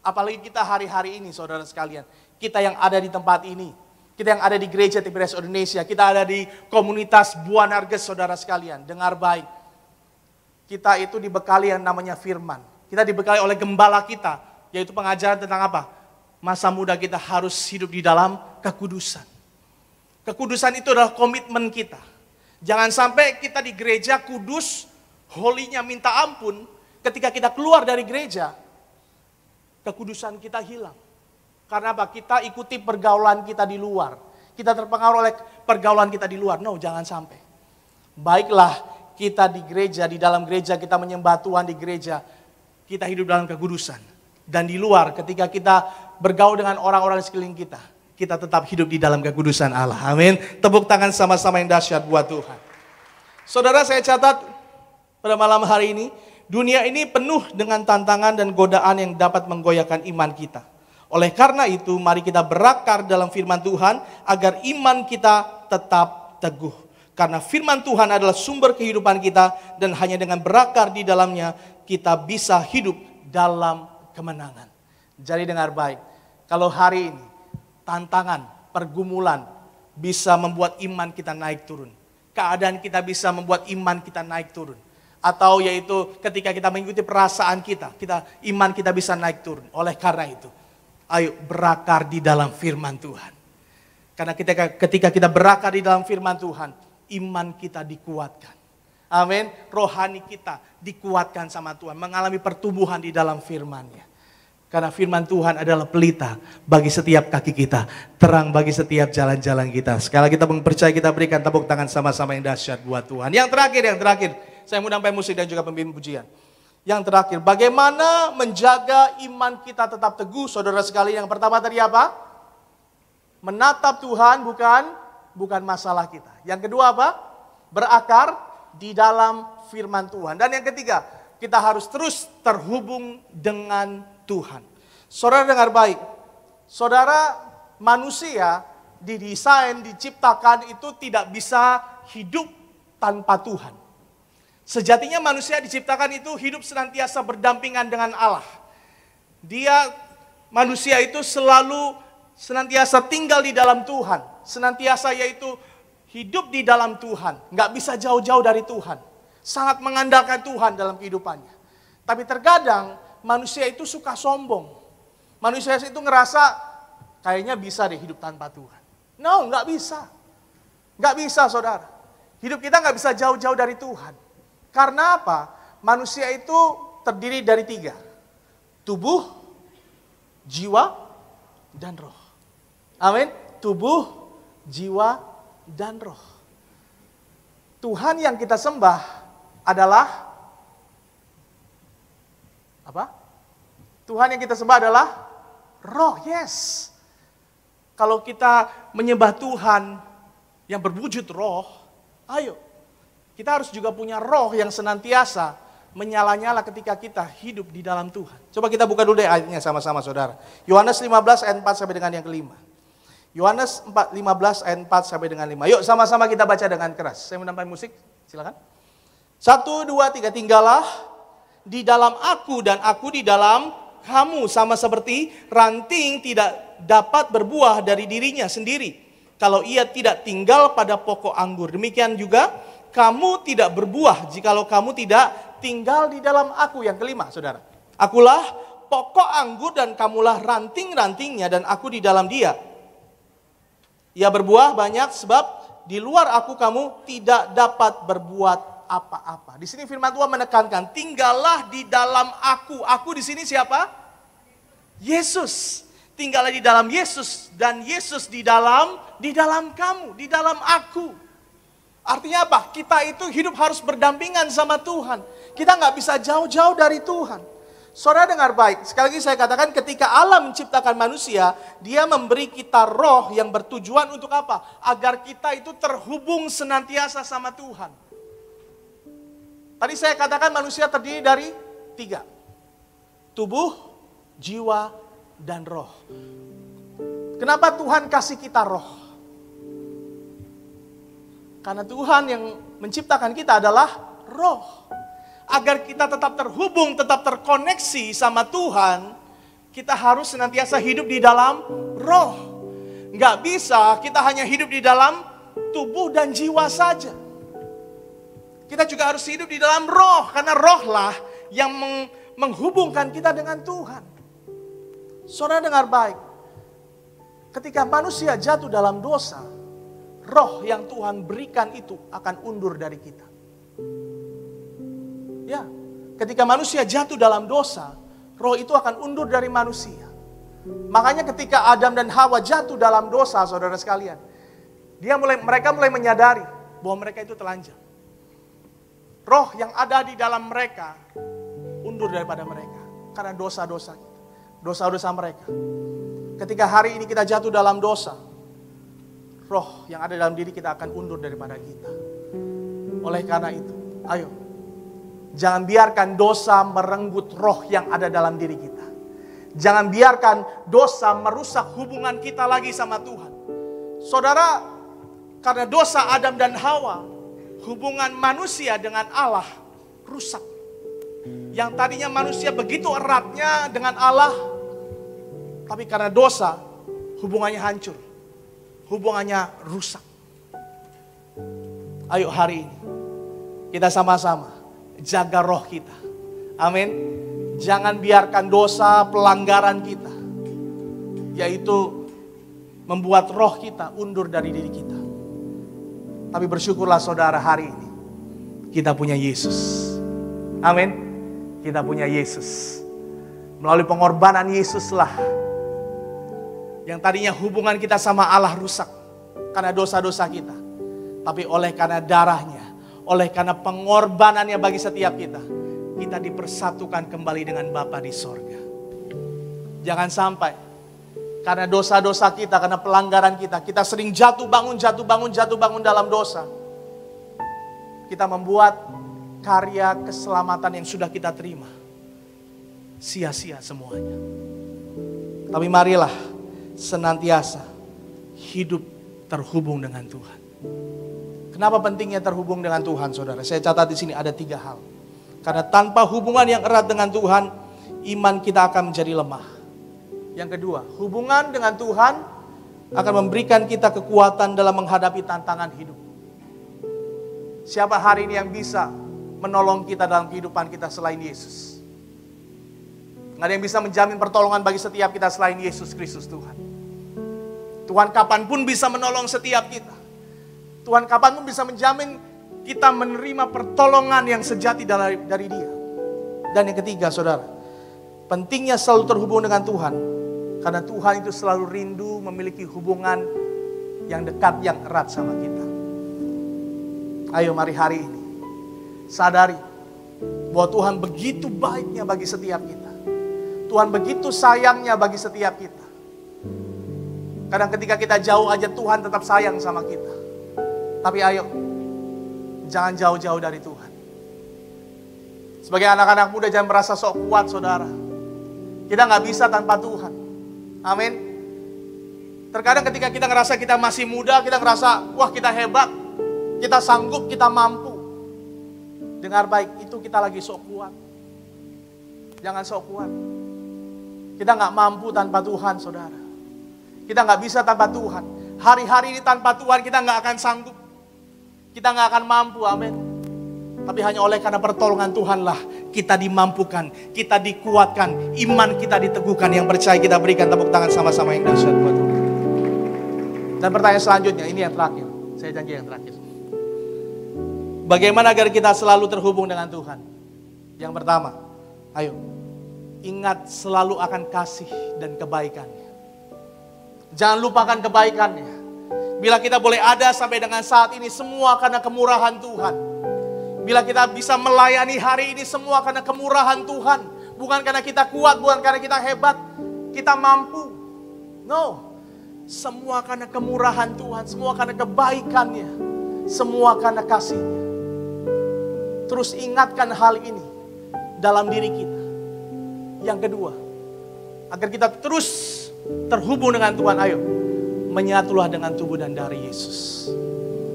S1: Apalagi kita hari-hari ini, saudara sekalian. Kita yang ada di tempat ini. Kita yang ada di gereja TPRS Indonesia. Kita ada di komunitas Buana Arges, saudara sekalian. Dengar baik. Kita itu dibekali yang namanya firman. Kita dibekali oleh gembala kita. Yaitu pengajaran tentang apa? Masa muda kita harus hidup di dalam kekudusan. Kekudusan itu adalah komitmen kita. Jangan sampai kita di gereja kudus, holinya minta ampun. Ketika kita keluar dari gereja, kekudusan kita hilang. Karena apa? Kita ikuti pergaulan kita di luar. Kita terpengaruh oleh pergaulan kita di luar. No, jangan sampai. Baiklah kita di gereja, di dalam gereja kita menyembah Tuhan di gereja. Kita hidup dalam kekudusan. Dan di luar ketika kita bergaul dengan orang-orang di sekeliling kita, kita tetap hidup di dalam kekudusan Allah. Amin. Tepuk tangan sama-sama yang dahsyat buat Tuhan. Saudara, saya catat pada malam hari ini, dunia ini penuh dengan tantangan dan godaan yang dapat menggoyahkan iman kita. Oleh karena itu, mari kita berakar dalam firman Tuhan agar iman kita tetap teguh. Karena firman Tuhan adalah sumber kehidupan kita dan hanya dengan berakar di dalamnya kita bisa hidup dalam kemenangan. Jadi dengar baik, kalau hari ini tantangan, pergumulan bisa membuat iman kita naik turun. Keadaan kita bisa membuat iman kita naik turun. Atau yaitu ketika kita mengikuti perasaan kita, iman kita bisa naik turun. Oleh karena itu, ayo berakar di dalam firman Tuhan. Karena ketika kita berakar di dalam firman Tuhan, iman kita dikuatkan. Amin. Rohani kita dikuatkan sama Tuhan, mengalami pertumbuhan di dalam firman-Nya. Karena firman Tuhan adalah pelita bagi setiap kaki kita, terang bagi setiap jalan-jalan kita. Sekali lagi kita percaya, kita berikan tepuk tangan sama-sama yang dahsyat buat Tuhan. Yang terakhir, saya mau nampilkan musik dan juga pemimpin pujian. Yang terakhir, bagaimana menjaga iman kita tetap teguh, saudara sekalian. Yang pertama tadi apa? Menatap Tuhan bukan masalah kita. Yang kedua apa? Berakar di dalam firman Tuhan. Dan yang ketiga, kita harus terus terhubung dengan Tuhan. Saudara dengar baik. Saudara, manusia didesain, diciptakan itu tidak bisa hidup tanpa Tuhan. Sejatinya manusia diciptakan itu hidup senantiasa berdampingan dengan Allah. Manusia itu senantiasa tinggal di dalam Tuhan. Senantiasa yaitu hidup di dalam Tuhan. Nggak bisa jauh-jauh dari Tuhan. Sangat mengandalkan Tuhan dalam kehidupannya. Tapi terkadang manusia itu suka sombong. Manusia itu ngerasa kayaknya bisa deh hidup tanpa Tuhan. No, nggak bisa. Nggak bisa, saudara. Hidup kita nggak bisa jauh-jauh dari Tuhan. Karena apa? Manusia itu terdiri dari 3. Tubuh, jiwa, dan roh. Amin. Tubuh, jiwa, dan roh. Tuhan yang kita sembah adalah apa? Tuhan yang kita sembah adalah roh, yes. Kalau kita menyembah Tuhan yang berwujud roh, ayo. Kita harus juga punya roh yang senantiasa menyala-nyala ketika kita hidup di dalam Tuhan. Coba kita buka dulu deh ayatnya sama-sama, saudara. Yohanes 15 ayat 4 sampai dengan yang kelima. Yohanes 15 ayat 4 sampai dengan 5. Yuk sama-sama kita baca dengan keras. Saya menambahkan musik, silakan. 1, 2, 3, tinggallah di dalam aku dan aku di dalam kamu, sama seperti ranting tidak dapat berbuah dari dirinya sendiri kalau ia tidak tinggal pada pokok anggur. Demikian juga kamu tidak berbuah jikalau kamu tidak tinggal di dalam aku. Yang kelima, saudara. Akulah pokok anggur dan kamulah ranting-rantingnya dan aku di dalam dia. Ia berbuah banyak sebab di luar aku kamu tidak dapat berbuat apa-apa. Di sini firman Tuhan menekankan, tinggallah di dalam aku. Aku di sini siapa? Yesus. Tinggallah di dalam Yesus dan Yesus di dalam kamu, di dalam aku. Artinya apa? Kita itu hidup harus berdampingan sama Tuhan. Kita nggak bisa jauh-jauh dari Tuhan. Saudara dengar baik, sekali lagi saya katakan ketika Allah menciptakan manusia, Dia memberi kita roh yang bertujuan untuk apa? Agar kita itu terhubung senantiasa sama Tuhan. Tadi saya katakan manusia terdiri dari 3. Tubuh, jiwa, dan roh. Kenapa Tuhan kasih kita roh? Karena Tuhan yang menciptakan kita adalah roh. Agar kita tetap terhubung, tetap terkoneksi sama Tuhan, kita harus senantiasa hidup di dalam roh. Nggak bisa kita hanya hidup di dalam tubuh dan jiwa saja. Kita juga harus hidup di dalam roh, karena rohlah yang menghubungkan kita dengan Tuhan. Saudara dengar baik, ketika manusia jatuh dalam dosa, roh yang Tuhan berikan itu akan undur dari kita. Ya, ketika manusia jatuh dalam dosa, roh itu akan undur dari manusia. Makanya ketika Adam dan Hawa jatuh dalam dosa, saudara sekalian, mereka mulai menyadari bahwa mereka itu telanjang. Roh yang ada di dalam mereka undur daripada mereka karena dosa-dosa kita, dosa-dosa mereka. Ketika hari ini kita jatuh dalam dosa, roh yang ada dalam diri kita akan undur daripada kita. Oleh karena itu, ayo, jangan biarkan dosa merenggut roh yang ada dalam diri kita. Jangan biarkan dosa merusak hubungan kita lagi sama Tuhan. Saudara, karena dosa Adam dan Hawa, hubungan manusia dengan Allah rusak. Yang tadinya manusia begitu eratnya dengan Allah, tapi karena dosa, hubungannya hancur. Hubungannya rusak. Ayo hari ini, kita sama-sama jaga roh kita. Amin. Jangan biarkan dosa pelanggaran kita, yaitu membuat roh kita undur dari diri kita. Tapi bersyukurlah saudara hari ini, kita punya Yesus. Amin. Kita punya Yesus. Melalui pengorbanan Yesuslah, yang tadinya hubungan kita sama Allah rusak karena dosa-dosa kita. Tapi oleh karena darahnya, oleh karena pengorbanannya bagi setiap kita dipersatukan kembali dengan Bapa di sorga. Jangan sampai karena dosa-dosa kita, karena pelanggaran kita sering jatuh bangun dalam dosa. Kita membuat karya keselamatan yang sudah kita terima sia-sia semuanya. Tapi marilah senantiasa hidup terhubung dengan Tuhan. Kenapa pentingnya terhubung dengan Tuhan, saudara? Saya catat di sini ada 3 hal. Karena tanpa hubungan yang erat dengan Tuhan, iman kita akan menjadi lemah. Yang kedua, hubungan dengan Tuhan akan memberikan kita kekuatan dalam menghadapi tantangan hidup. Siapa hari ini yang bisa menolong kita dalam kehidupan kita selain Yesus? Nggak ada yang bisa menjamin pertolongan bagi setiap kita selain Yesus Kristus Tuhan. Tuhan kapanpun bisa menolong setiap kita. Tuhan kapanpun bisa menjamin kita menerima pertolongan yang sejati dari Dia. Dan yang ketiga, saudara, pentingnya selalu terhubung dengan Tuhan, karena Tuhan itu selalu rindu memiliki hubungan yang dekat, yang erat sama kita. Ayo mari hari ini sadari bahwa Tuhan begitu baiknya bagi setiap kita. Tuhan begitu sayangnya bagi setiap kita. Kadang ketika kita jauh aja Tuhan tetap sayang sama kita. Tapi ayo, jangan jauh-jauh dari Tuhan. Sebagai anak-anak muda jangan merasa sok kuat, saudara. Kita gak bisa tanpa Tuhan. Amin. Terkadang ketika kita ngerasa kita masih muda, kita ngerasa wah kita hebat, kita sanggup, kita mampu. Dengar baik, itu kita lagi sok kuat. Jangan sok kuat. Kita gak mampu tanpa Tuhan, saudara. Kita gak bisa tanpa Tuhan. Hari-hari ini tanpa Tuhan kita gak akan sanggup. Kita gak akan mampu, amin. Tapi hanya oleh karena pertolongan Tuhanlah kita dimampukan, kita dikuatkan, iman kita diteguhkan. Yang percaya kita berikan tepuk tangan sama-sama yang dahsyat buat Tuhan. Dan pertanyaan selanjutnya, ini yang terakhir. Saya janji yang terakhir. Bagaimana agar kita selalu terhubung dengan Tuhan? Yang pertama, ayo, ingat selalu akan kasih dan kebaikannya. Jangan lupakan kebaikannya. Bila kita boleh ada sampai dengan saat ini, semua karena kemurahan Tuhan. Bila kita bisa melayani hari ini, semua karena kemurahan Tuhan. Bukan karena kita kuat, bukan karena kita hebat, kita mampu. No, semua karena kemurahan Tuhan, semua karena kebaikannya, semua karena kasihnya. Terus ingatkan hal ini dalam diri kita. Yang kedua, agar kita terus terhubung dengan Tuhan, ayo menyatulah dengan tubuh dan darah Yesus.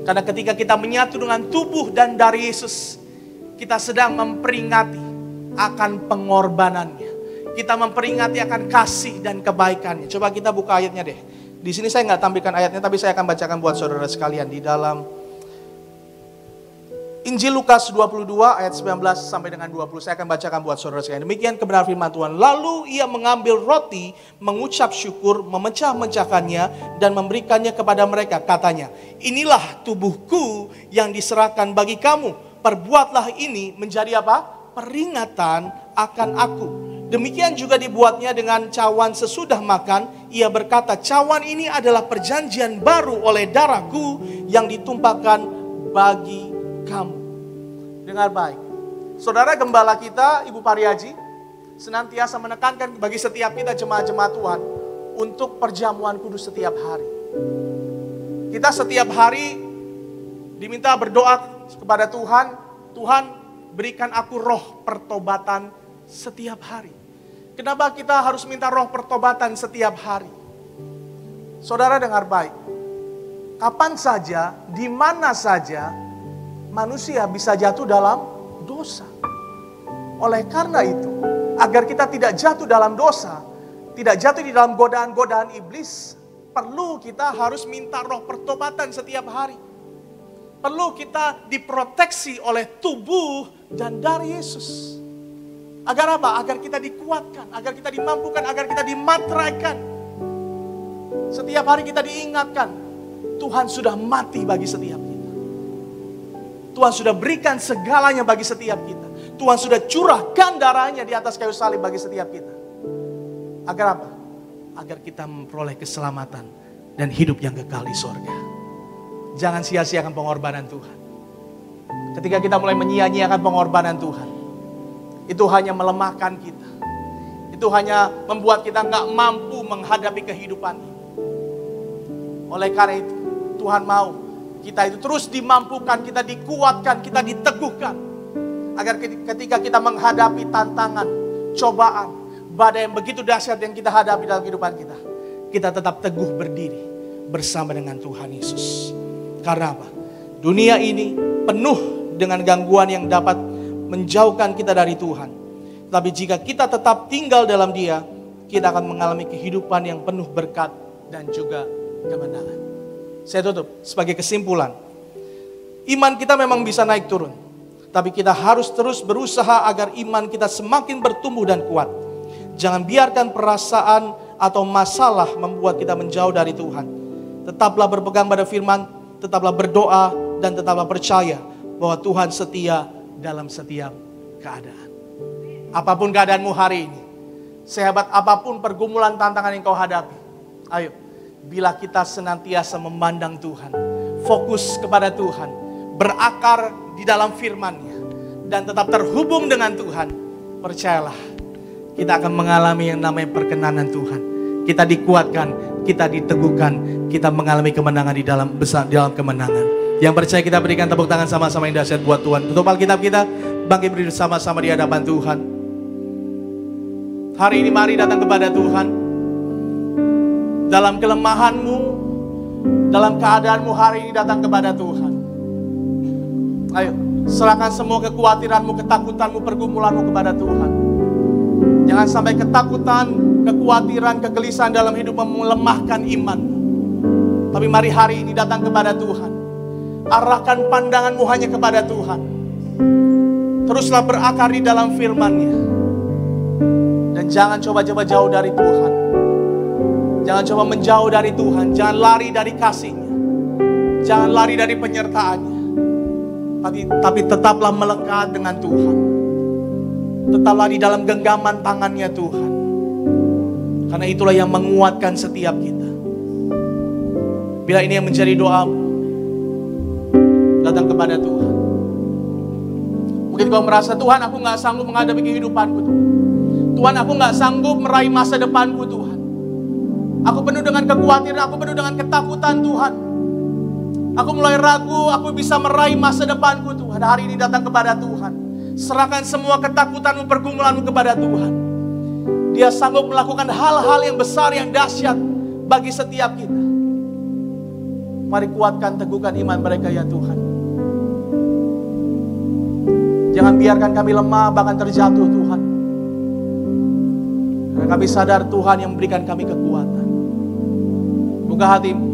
S1: Karena ketika kita menyatu dengan tubuh dan darah Yesus, kita sedang memperingati akan pengorbanannya. Kita memperingati akan kasih dan kebaikannya. Coba kita buka ayatnya deh. Di sini saya nggak tampilkan ayatnya, tapi saya akan bacakan buat saudara sekalian di dalam Injil Lukas 22 ayat 19 sampai dengan 20. Saya akan bacakan buat saudara sekalian. Demikian kebenaran firman Tuhan. Lalu ia mengambil roti, mengucap syukur, memecah-mecahkannya dan memberikannya kepada mereka. Katanya, inilah tubuhku yang diserahkan bagi kamu. Perbuatlah ini menjadi apa? Peringatan akan aku. Demikian juga dibuatnya dengan cawan sesudah makan. Ia berkata, cawan ini adalah perjanjian baru oleh darahku yang ditumpahkan bagi kamu. Dengar baik. Saudara gembala kita, Ibu Pariaji, senantiasa menekankan bagi setiap kita jemaat-jemaat Tuhan untuk perjamuan kudus setiap hari. Kita setiap hari diminta berdoa kepada Tuhan, Tuhan berikan aku roh pertobatan setiap hari. Kenapa kita harus minta roh pertobatan setiap hari? Saudara dengar baik. Kapan saja, di mana saja manusia bisa jatuh dalam dosa. Oleh karena itu, agar kita tidak jatuh dalam dosa, tidak jatuh di dalam godaan-godaan iblis, perlu kita harus minta roh pertobatan setiap hari. Perlu kita diproteksi oleh tubuh dan darah Yesus. Agar apa? Agar kita dikuatkan, agar kita dimampukan, agar kita dimateraikan. Setiap hari kita diingatkan, Tuhan sudah mati bagi setiap kita. Tuhan sudah berikan segalanya bagi setiap kita. Tuhan sudah curahkan darahnya di atas kayu salib bagi setiap kita. Agar apa? Agar kita memperoleh keselamatan dan hidup yang kekal di sorga. Jangan sia-siakan pengorbanan Tuhan. Ketika kita mulai menyia-nyiakan pengorbanan Tuhan, itu hanya melemahkan kita. Itu hanya membuat kita nggak mampu menghadapi kehidupan ini. Oleh karena itu, Tuhan mau kita itu terus dimampukan, kita dikuatkan, kita diteguhkan. Agar ketika kita menghadapi tantangan, cobaan, badai yang begitu dahsyat yang kita hadapi dalam kehidupan kita, kita tetap teguh berdiri bersama dengan Tuhan Yesus. Karena apa? Dunia ini penuh dengan gangguan yang dapat menjauhkan kita dari Tuhan. Tapi jika kita tetap tinggal dalam Dia, kita akan mengalami kehidupan yang penuh berkat dan juga kemenangan. Saya tutup sebagai kesimpulan. Iman kita memang bisa naik turun. Tapi kita harus terus berusaha agar iman kita semakin bertumbuh dan kuat. Jangan biarkan perasaan atau masalah membuat kita menjauh dari Tuhan. Tetaplah berpegang pada firman, tetaplah berdoa, dan tetaplah percaya bahwa Tuhan setia dalam setiap keadaan. Apapun keadaanmu hari ini, sehebat apapun pergumulan tantangan yang kau hadapi, ayo, bila kita senantiasa memandang Tuhan, fokus kepada Tuhan, berakar di dalam firman-Nya, dan tetap terhubung dengan Tuhan, percayalah, kita akan mengalami yang namanya perkenanan Tuhan. Kita dikuatkan, kita diteguhkan, kita mengalami kemenangan di dalam kemenangan. Yang percaya kita berikan tepuk tangan sama-sama yang dahsyat buat Tuhan. Tutup Alkitab kita, bangkit berdiri sama-sama di hadapan Tuhan. Hari ini mari datang kepada Tuhan. Dalam kelemahanmu, dalam keadaanmu hari ini datang kepada Tuhan. Ayo, serahkan semua kekhawatiranmu, ketakutanmu, pergumulanmu kepada Tuhan. Jangan sampai ketakutan, kekhawatiran, kegelisahan dalam hidupmu melemahkan iman. Tapi mari hari ini datang kepada Tuhan. Arahkan pandanganmu hanya kepada Tuhan. Teruslah berakar di dalam firman-Nya. Dan jangan coba-coba jauh dari Tuhan. Jangan coba menjauh dari Tuhan. Jangan lari dari kasih-Nya. Jangan lari dari penyertaan-Nya. Tapi tetaplah melekat dengan Tuhan. Tetaplah di dalam genggaman tangan-Nya Tuhan. Karena itulah yang menguatkan setiap kita. Bila ini yang menjadi doamu, datang kepada Tuhan. Mungkin kau merasa, Tuhan aku gak sanggup menghadapi kehidupanku Tuhan. Tuhan aku gak sanggup meraih masa depanku Tuhan. Aku penuh dengan kekhawatiran, aku penuh dengan ketakutan Tuhan. Aku mulai ragu, aku bisa meraih masa depanku Tuhan. Hari ini datang kepada Tuhan. Serahkan semua ketakutanmu, pergumulanmu kepada Tuhan.
S5: Dia sanggup melakukan hal-hal yang besar, yang dahsyat bagi setiap kita. Mari kuatkan, teguhkan iman mereka ya Tuhan. Jangan biarkan kami lemah, bahkan terjatuh Tuhan. Karena kami sadar Tuhan yang memberikan kami kekuatan. Buka hatimu.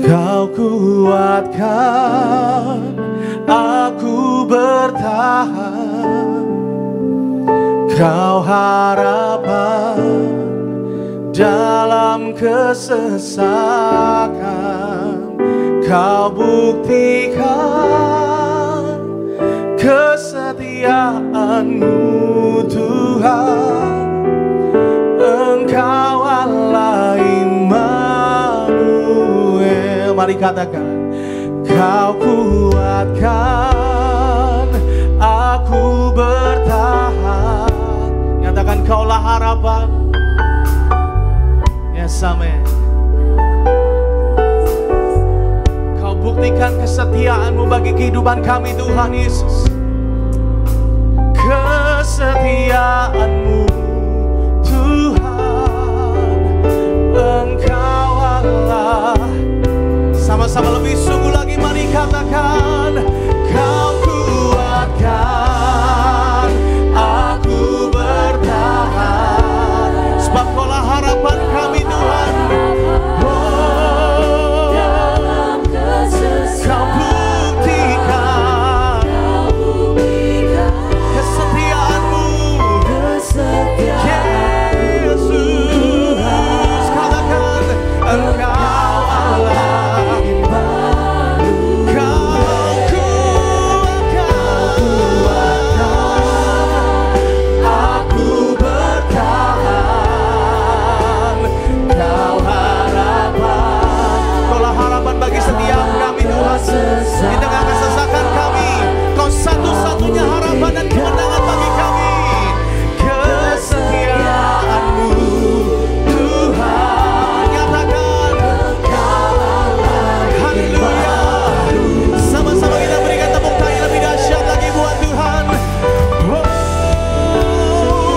S5: Kau kuatkan aku bertahan. Kau harapan dalam kesesakan. Kau buktikan kesetiaan-Mu Tuhan. Engkau Allah Immanuel. Mari katakan, Kau kuatkan aku bertahan. Nyatakan, Kaulah harapan. Yes, amen. Kau buktikan kesetiaan-Mu bagi kehidupan kami Tuhan Yesus. Kesetiaan-Mu Tuhan, Engkau Allah. Sama-sama lebih sungguh lagi, mari katakan, Kau kuatkan aku bertahan. Sebab Kaulah harapan kami Tuhan. Kau buktikan kesetiaan-Mu, Yesus. Katakan, Engkau Allah. Di tengah kesesakan kami, Kau satu-satunya harapan dan kemenangan bagi kami. Kesetiaan-Mu Tuhan, nyatakan, haleluya. Sama-sama kita berikan tepuk tangan lebih dahsyat lagi buat Tuhan. Oh, Kau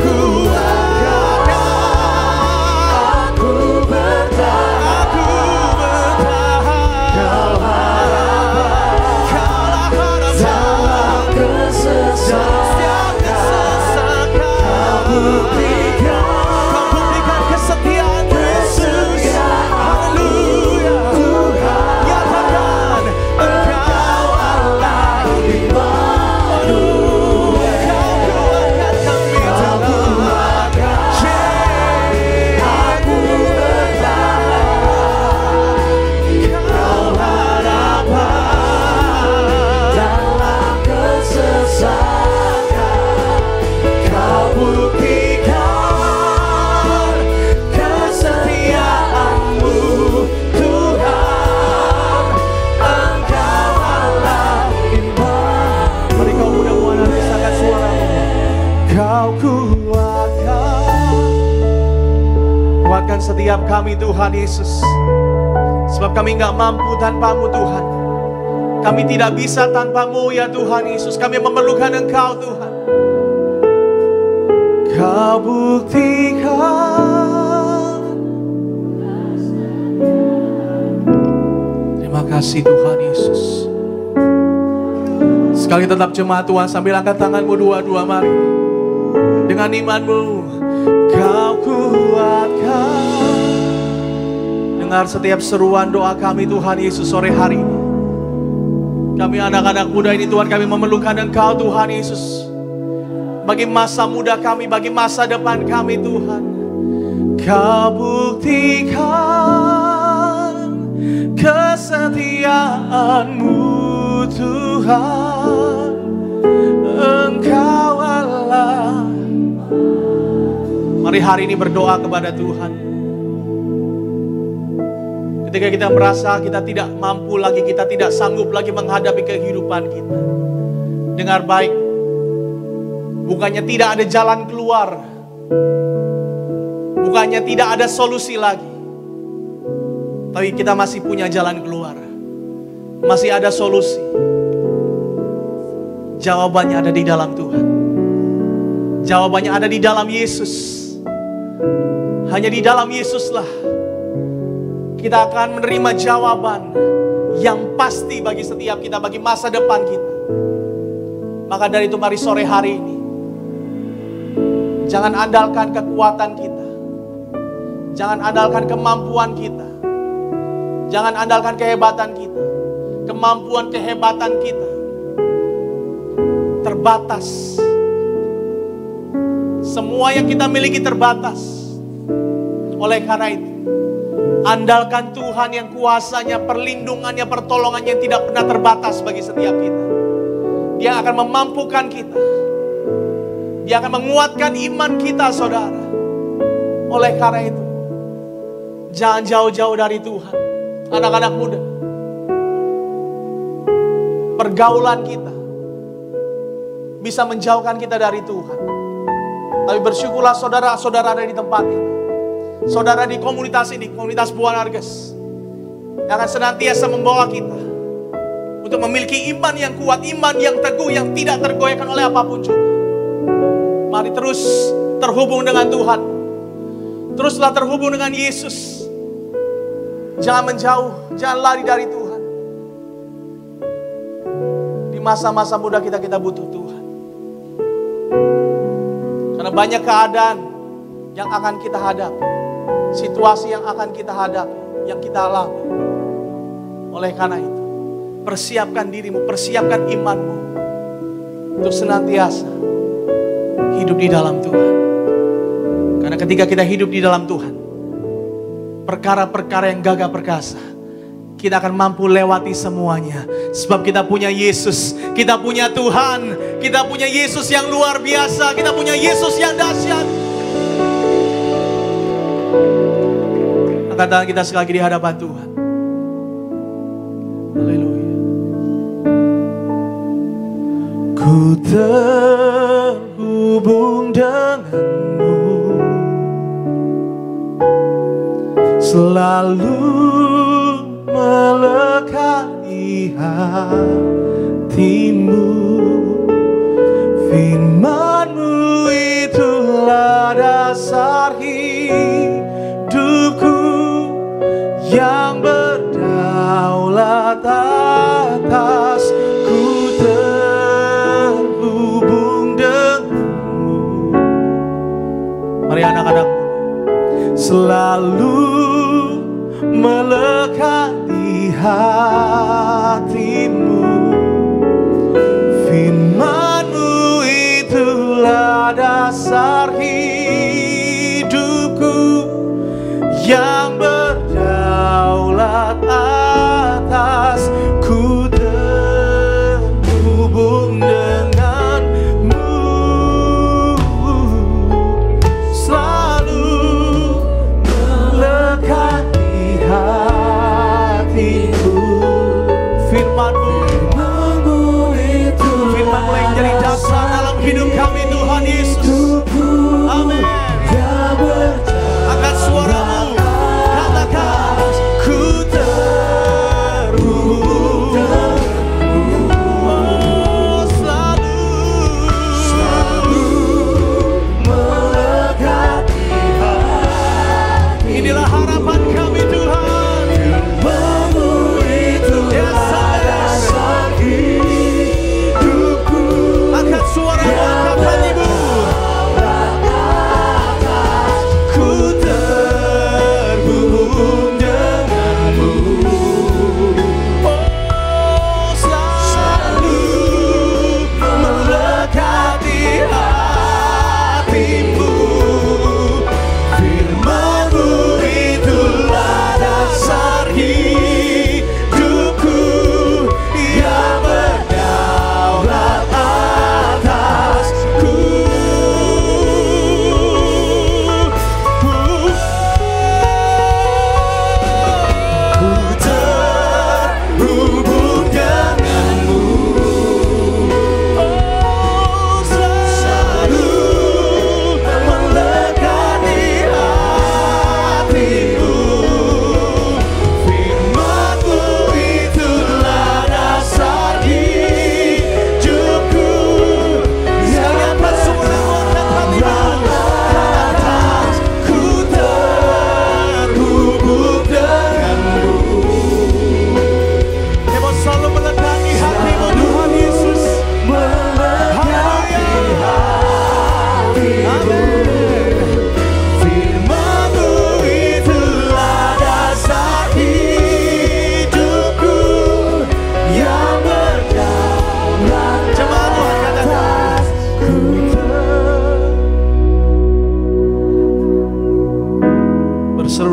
S5: kuatkan aku bertahan. Kuatkan setiap kami Tuhan Yesus. Sebab kami gak mampu tanpa-Mu Tuhan. Kami tidak bisa tanpa-Mu ya Tuhan Yesus. Kami memerlukan Engkau Tuhan. Kau buktikan. Terima kasih Tuhan Yesus. Sekali tetap jemaat Tuhan, sambil angkat tanganmu dua-dua, mari. Dengan imanmu, Kau kuatkan. Dengar setiap seruan doa kami Tuhan Yesus sore hari ini. Kami anak-anak muda ini Tuhan, kami memerlukan Engkau Tuhan Yesus. Bagi masa muda kami, bagi masa depan kami Tuhan. Kau buktikan kesetiaan-Mu Tuhan. Engkau Allah. Mari hari ini berdoa kepada Tuhan. Ketika kita merasa kita tidak mampu lagi, kita tidak sanggup lagi menghadapi kehidupan kita. Dengar baik, bukannya tidak ada jalan keluar, bukannya tidak ada solusi lagi, tapi kita masih punya jalan keluar. Masih ada solusi. Jawabannya ada di dalam Tuhan. Jawabannya ada di dalam Yesus. Hanya di dalam Yesuslah kita akan menerima jawaban yang pasti bagi setiap kita, bagi masa depan kita. Maka dari itu mari sore hari ini, jangan andalkan kekuatan kita, jangan andalkan kemampuan kita, jangan andalkan kehebatan kita. Kemampuan kehebatan kita terbatas. Semua yang kita miliki terbatas. Oleh karena itu, andalkan Tuhan yang kuasanya, perlindungannya, pertolongannya yang tidak pernah terbatas bagi setiap kita. Dia akan memampukan kita. Dia akan menguatkan iman kita, saudara. Oleh karena itu, jangan jauh-jauh dari Tuhan. Anak-anak muda, pergaulan kita bisa menjauhkan kita dari Tuhan. Tapi bersyukurlah saudara-saudara ada di tempat ini. Saudara di komunitas ini, komunitas Buah Narges, yang akan senantiasa membawa kita untuk memiliki iman yang kuat, iman yang teguh, yang tidak tergoyahkan oleh apapun juga. Mari terus terhubung dengan Tuhan. Teruslah terhubung dengan Yesus. Jangan menjauh, jangan lari dari Tuhan. Di masa-masa muda kita butuh Tuhan. Karena banyak keadaan yang akan kita hadapi, situasi yang akan kita hadapi, yang kita alami. Oleh karena itu, persiapkan dirimu, persiapkan imanmu untuk senantiasa hidup di dalam Tuhan. Karena ketika kita hidup di dalam Tuhan, perkara-perkara yang gagah perkasa, kita akan mampu lewati semuanya. Sebab kita punya Yesus, kita punya Tuhan, kita punya Yesus yang luar biasa, kita punya Yesus yang dahsyat. Angkat tangan kita sekali lagi di hadapan Tuhan. Haleluya.
S3: Ku terhubung denganmu, selalu melekat di hatimu. Firman-Mu itulah dasar hidupku, yang berdaulat atas. Ku terhubung denganmu.
S5: Mari anak-anak,
S3: selalu melekat di hatimu. Firman-Mu itulah dasar hidupku, yang berdaulat atas. Ku terhubung denganmu, selalu melekat di hatiku.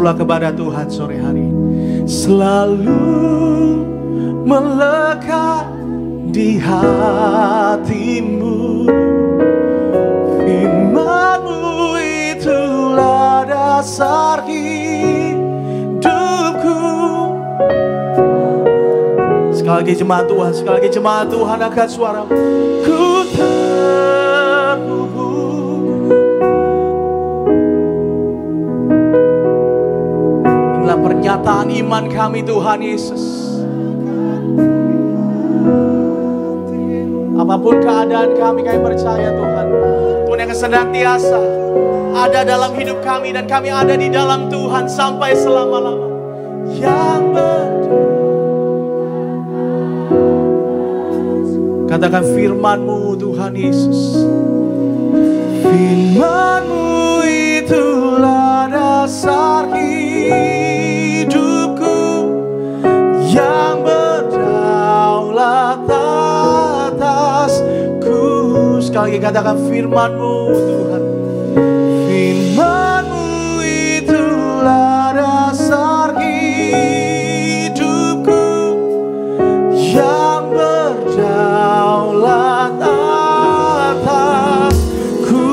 S5: berserulah kepada Tuhan sore hari ini. Selalu melekat di hatimu, firman-Mu itulah dasar hidupku. Sekali lagi jemaat Tuhan, sekali lagi jemaat Tuhan angkat suara. Ku terhubung. Inilah pernyataan iman kami Tuhan Yesus. Apapun keadaan kami percaya Tuhan, Tuhan yang senantiasa ada dalam hidup kami, dan kami ada di dalam Tuhan sampai selama-lama. Yang katakan firman-Mu Tuhan Yesus. Firman-Mu itulah dasar hidupku, yang berdaulat atasku. Sekali lagi katakan firman-Mu Tuhan. Firman-Mu itulah dasar hidupku, yang berdaulat atasku.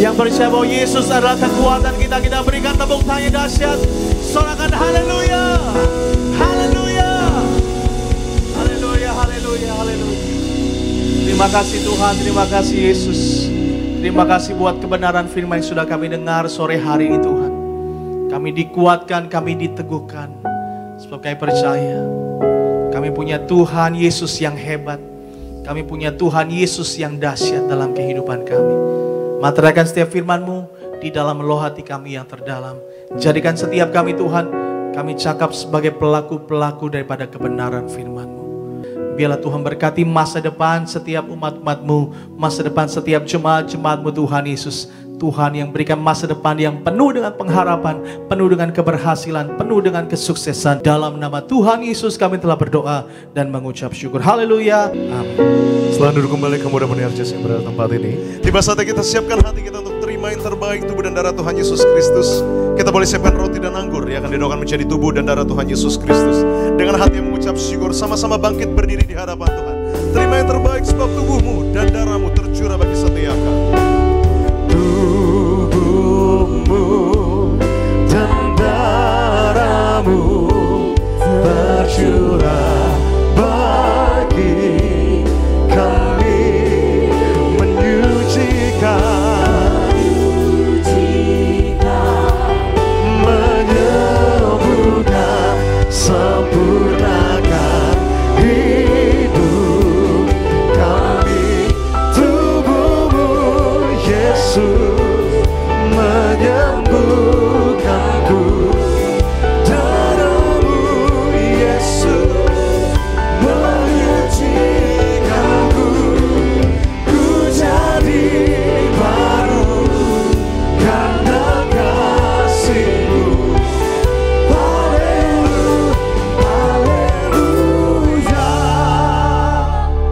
S5: Yang percaya bahwa Yesus adalah kekuatan kita, kita berikan tepuk tangan dahsyat. Sorakan haleluya, haleluya, haleluya, haleluya, haleluya. Terima kasih Tuhan, terima kasih Yesus. Terima kasih buat kebenaran firman yang sudah kami dengar sore hari ini Tuhan. Kami dikuatkan, kami diteguhkan. Sebab kami percaya kami punya Tuhan Yesus yang hebat. Kami punya Tuhan Yesus yang dahsyat dalam kehidupan kami. Materaikan setiap firman-Mu di dalam loh hati kami yang terdalam. Jadikan setiap kami Tuhan, kami cakap sebagai pelaku-pelaku daripada kebenaran firman-Mu. Biarlah Tuhan berkati masa depan setiap umat-umat-Mu, masa depan setiap jemaat-jemaat-Mu Tuhan Yesus. Tuhan yang berikan masa depan yang penuh dengan pengharapan, penuh dengan keberhasilan, penuh dengan kesuksesan. Dalam nama Tuhan Yesus kami telah berdoa dan mengucap syukur. Haleluya. Amin.
S1: Setelah duduk kembali, kamu udah menerjah yang berada tempat ini. Tiba saatnya kita siapkan hati kita untuk terima yang terbaik tubuh dan darah Tuhan Yesus Kristus. Kita boleh siapkan roti dan anggur yang akan didoakan menjadi tubuh dan darah Tuhan Yesus Kristus. Dengan hati yang mengucap syukur, sama-sama bangkit berdiri di hadapan Tuhan. Terima yang terbaik sebab tubuhmu dan darahmu tercurah bagi setiap kami. Tubuhmu dan darahmu tercurah bagi kami, menyucikan, menyembuhkan, sempurnakan hidup kami. Tubuhmu Yesus menyembuhkanku, darahmu Yesus menyucikanku. Ku jadi baru karena kasih-Mu. Haleluya.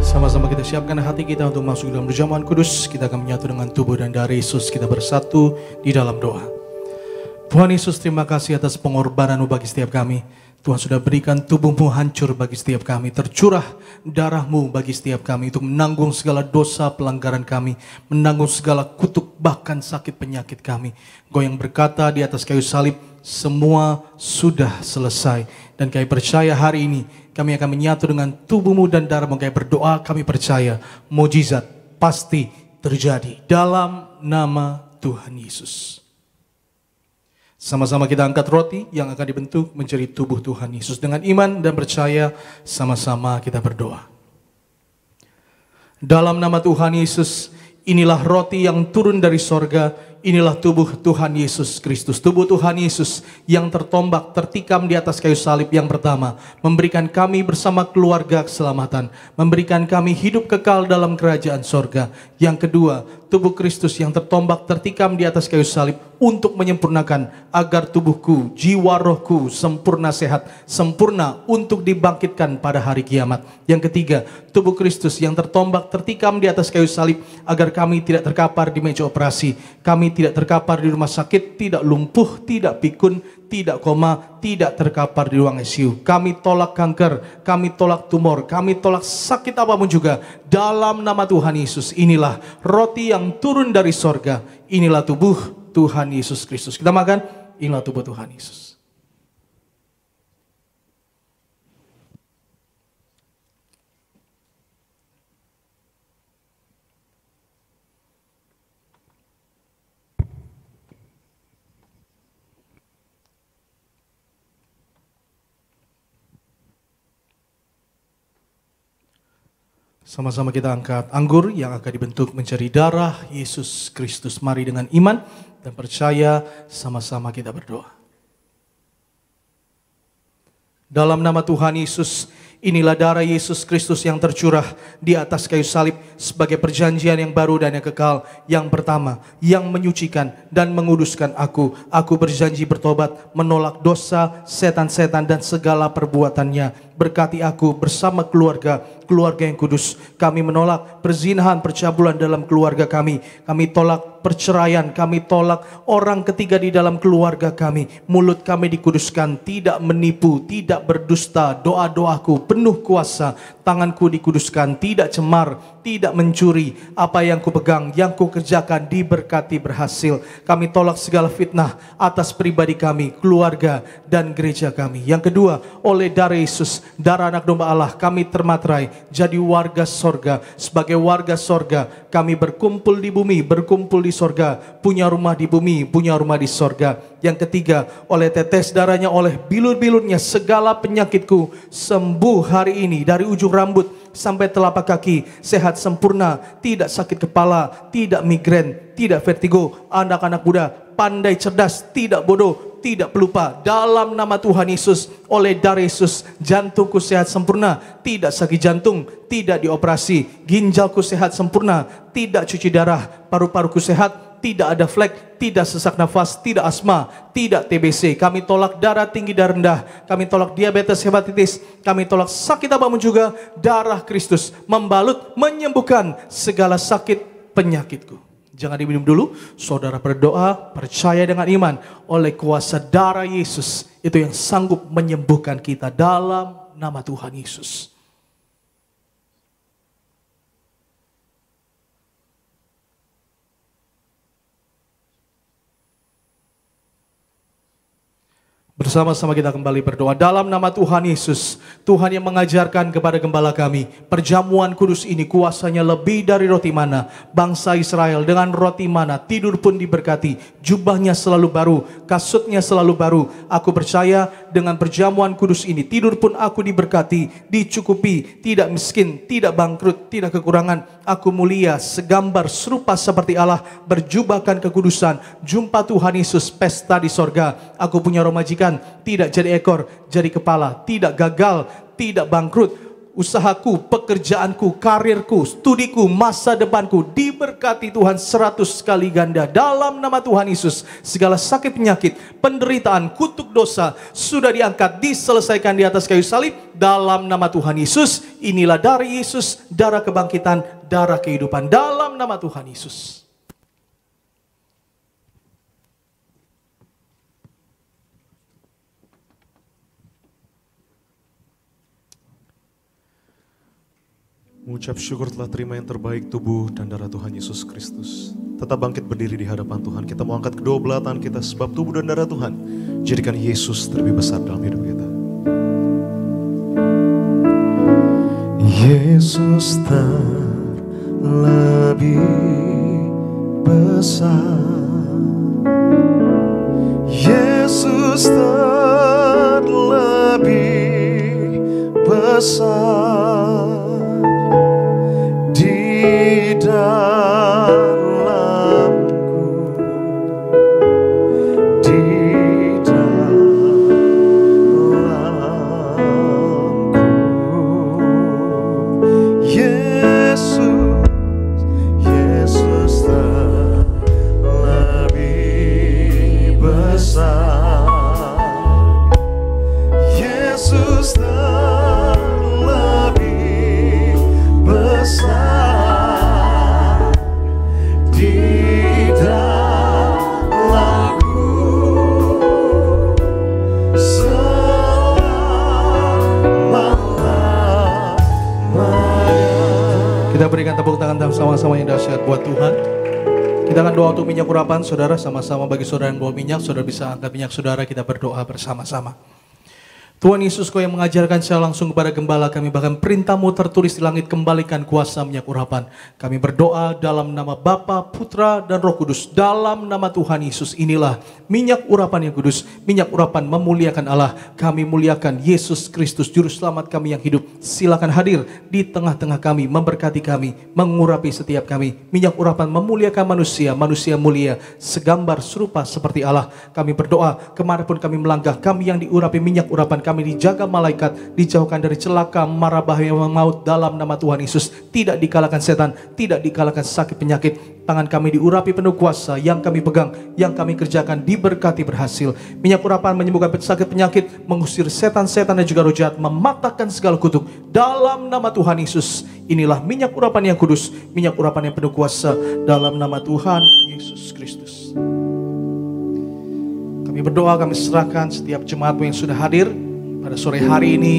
S1: Sama-sama kita siapkan hati kita untuk masuk dalam perjamuan kudus. Kita akan menyatu dengan tubuh dan darah Yesus. Kita bersatu di dalam doa. Tuhan Yesus, terima kasih atas pengorbanan-Mu bagi setiap kami. Tuhan sudah berikan tubuh-Mu hancur bagi setiap kami, tercurah darah-Mu bagi setiap kami untuk menanggung segala dosa pelanggaran kami, menanggung segala kutuk bahkan sakit penyakit kami. Engkau yang berkata di atas kayu salib, semua sudah selesai. Dan kami percaya hari ini kami akan menyatu dengan tubuh-Mu dan darah-Mu. Kami berdoa, kami percaya mukjizat pasti terjadi dalam nama Tuhan Yesus. Sama-sama kita angkat roti yang akan dibentuk menjadi tubuh Tuhan Yesus. Dengan iman dan percaya, sama-sama kita berdoa. Dalam nama Tuhan Yesus, inilah roti yang turun dari sorga. Inilah tubuh Tuhan Yesus Kristus. Tubuh Tuhan Yesus yang tertombak, tertikam di atas kayu salib yang pertama. Memberikan kami bersama keluarga keselamatan. Memberikan kami hidup kekal dalam kerajaan sorga. Yang kedua, tubuh Kristus yang tertombak, tertikam di atas kayu salib. Untuk menyempurnakan agar tubuhku, jiwa rohku sempurna sehat. Sempurna untuk dibangkitkan pada hari kiamat. Yang ketiga, tubuh Kristus yang tertombak, tertikam di atas kayu salib. Agar kami tidak terkapar di meja operasi. Kami
S5: kami tidak terkapar di rumah sakit, tidak lumpuh, tidak pikun, tidak koma, tidak terkapar di ruang ICU. Kami tolak kanker, kami tolak tumor, kami tolak sakit apapun juga. Dalam nama Tuhan Yesus, inilah roti yang turun dari sorga. Inilah tubuh Tuhan Yesus Kristus. Kita makan, inilah tubuh Tuhan Yesus. Sama-sama kita angkat anggur yang akan dibentuk menjadi darah Yesus Kristus. Mari dengan iman dan percaya sama-sama kita berdoa. Dalam nama Tuhan Yesus, inilah darah Yesus Kristus yang tercurah di atas kayu salib sebagai perjanjian yang baru dan yang kekal. Yang pertama, yang menyucikan dan menguduskan aku. Aku berjanji bertobat, menolak dosa, setan-setan dan segala perbuatannya. Berkati aku bersama keluarga yang kudus. Kami menolak perzinahan, percabulan dalam keluarga kami. Kami tolak perceraian, kami tolak orang ketiga di dalam keluarga kami. Mulut kami dikuduskan, tidak menipu, tidak berdusta. Doa-doaku penuh kuasa, tanganku dikuduskan, tidak cemar, tidak mencuri. Apa yang kupegang, yang kukerjakan diberkati berhasil. Kami tolak segala fitnah atas pribadi kami, keluarga dan gereja kami. Yang kedua, oleh darah Yesus, darah anak domba Allah, kami termaterai jadi warga sorga. Sebagai warga sorga, kami berkumpul di bumi, berkumpul di sorga, punya rumah di bumi, punya rumah di sorga. Yang ketiga, oleh tetes darahnya, oleh bilur-bilurnya, segala penyakitku sembuh hari ini. Dari ujung rambut sampai telapak kaki, sehat sempurna, tidak sakit kepala, tidak migrain, tidak vertigo. Anak-anak muda pandai, cerdas, tidak bodoh, tidak pelupa. Dalam nama Tuhan Yesus, oleh darah Yesus, jantungku sehat sempurna, tidak sakit jantung, tidak dioperasi. Ginjalku sehat sempurna, tidak cuci darah. Paru-paruku sehat, tidak ada flek, tidak sesak nafas, tidak asma, tidak TBC. Kami tolak darah tinggi dan rendah, kami tolak diabetes, hepatitis, kami tolak sakit apapun juga. Darah Kristus membalut, menyembuhkan segala sakit penyakitku. Jangan diminum dulu, saudara berdoa, percaya dengan iman oleh kuasa darah Yesus. Itu yang sanggup menyembuhkan kita dalam nama Tuhan Yesus. Bersama-sama kita kembali berdoa dalam nama Tuhan Yesus. Tuhan yang mengajarkan kepada gembala kami, perjamuan kudus ini kuasanya lebih dari roti mana. Bangsa Israel dengan roti mana tidur pun diberkati. Jubahnya selalu baru, kasutnya selalu baru. Aku percaya dengan perjamuan kudus ini, tidur pun aku diberkati, dicukupi, tidak miskin, tidak bangkrut, tidak kekurangan. Aku mulia, segambar serupa seperti Allah, berjubahkan kekudusan. Jumpa Tuhan Yesus, pesta di sorga. Aku punya rumah majikan, tidak jadi ekor, jadi kepala, tidak gagal, tidak bangkrut. Usahaku, pekerjaanku, karirku, studiku, masa depanku diberkati Tuhan 100 kali ganda. Dalam nama Tuhan Yesus, segala sakit penyakit, penderitaan, kutuk dosa sudah diangkat, diselesaikan di atas kayu salib. Dalam nama Tuhan Yesus, inilah darah Yesus, darah kebangkitan, darah kehidupan. Dalam nama Tuhan Yesus.
S1: Mengucap syukur telah terima yang terbaik tubuh dan darah Tuhan Yesus Kristus. Tetap bangkit berdiri di hadapan Tuhan. Kita mau angkat kedua belah tangan kita sebab tubuh dan darah Tuhan jadikan Yesus terlebih besar dalam hidup kita. Yesus terlebih besar. Yesus terlebih besar. Di dalamku, di dalamku, Yesus terlebih besar, Yesus terlebih besar.
S5: bersama-sama yang dahsyat buat Tuhan. Kita akan doa untuk minyak urapan, saudara. Sama-sama bagi saudara yang bawa minyak, saudara bisa angkat minyak saudara, kita berdoa bersama-sama. Tuhan Yesus, Kau yang mengajarkan secara langsung kepada gembala kami, bahkan perintah-Mu tertulis di langit, kembalikan kuasa minyak urapan. Kami berdoa dalam nama Bapa, Putra, dan Roh Kudus. Dalam nama Tuhan Yesus, inilah minyak urapan yang kudus. Minyak urapan memuliakan Allah. Kami muliakan Yesus Kristus, Juru Selamat kami yang hidup. Silakan hadir di tengah-tengah kami, memberkati kami, mengurapi setiap kami. Minyak urapan memuliakan manusia, manusia mulia, segambar serupa seperti Allah. Kami berdoa, kemanapun kami melangkah, kami yang diurapi minyak urapan, kami dijaga malaikat, dijauhkan dari celaka, mara bahaya maut dalam nama Tuhan Yesus. Tidak dikalahkan setan, tidak dikalahkan sakit penyakit. Tangan kami diurapi penuh kuasa, yang kami pegang, yang kami kerjakan diberkati berhasil. Minyak urapan menyembuhkan sakit penyakit, mengusir setan-setan dan juga roh jahat, mematahkan segala kutuk dalam nama Tuhan Yesus. Inilah minyak urapan yang kudus, minyak urapan yang penuh kuasa dalam nama Tuhan Yesus Kristus. Kami berdoa, kami serahkan setiap jemaatmu yang sudah hadir pada sore hari ini.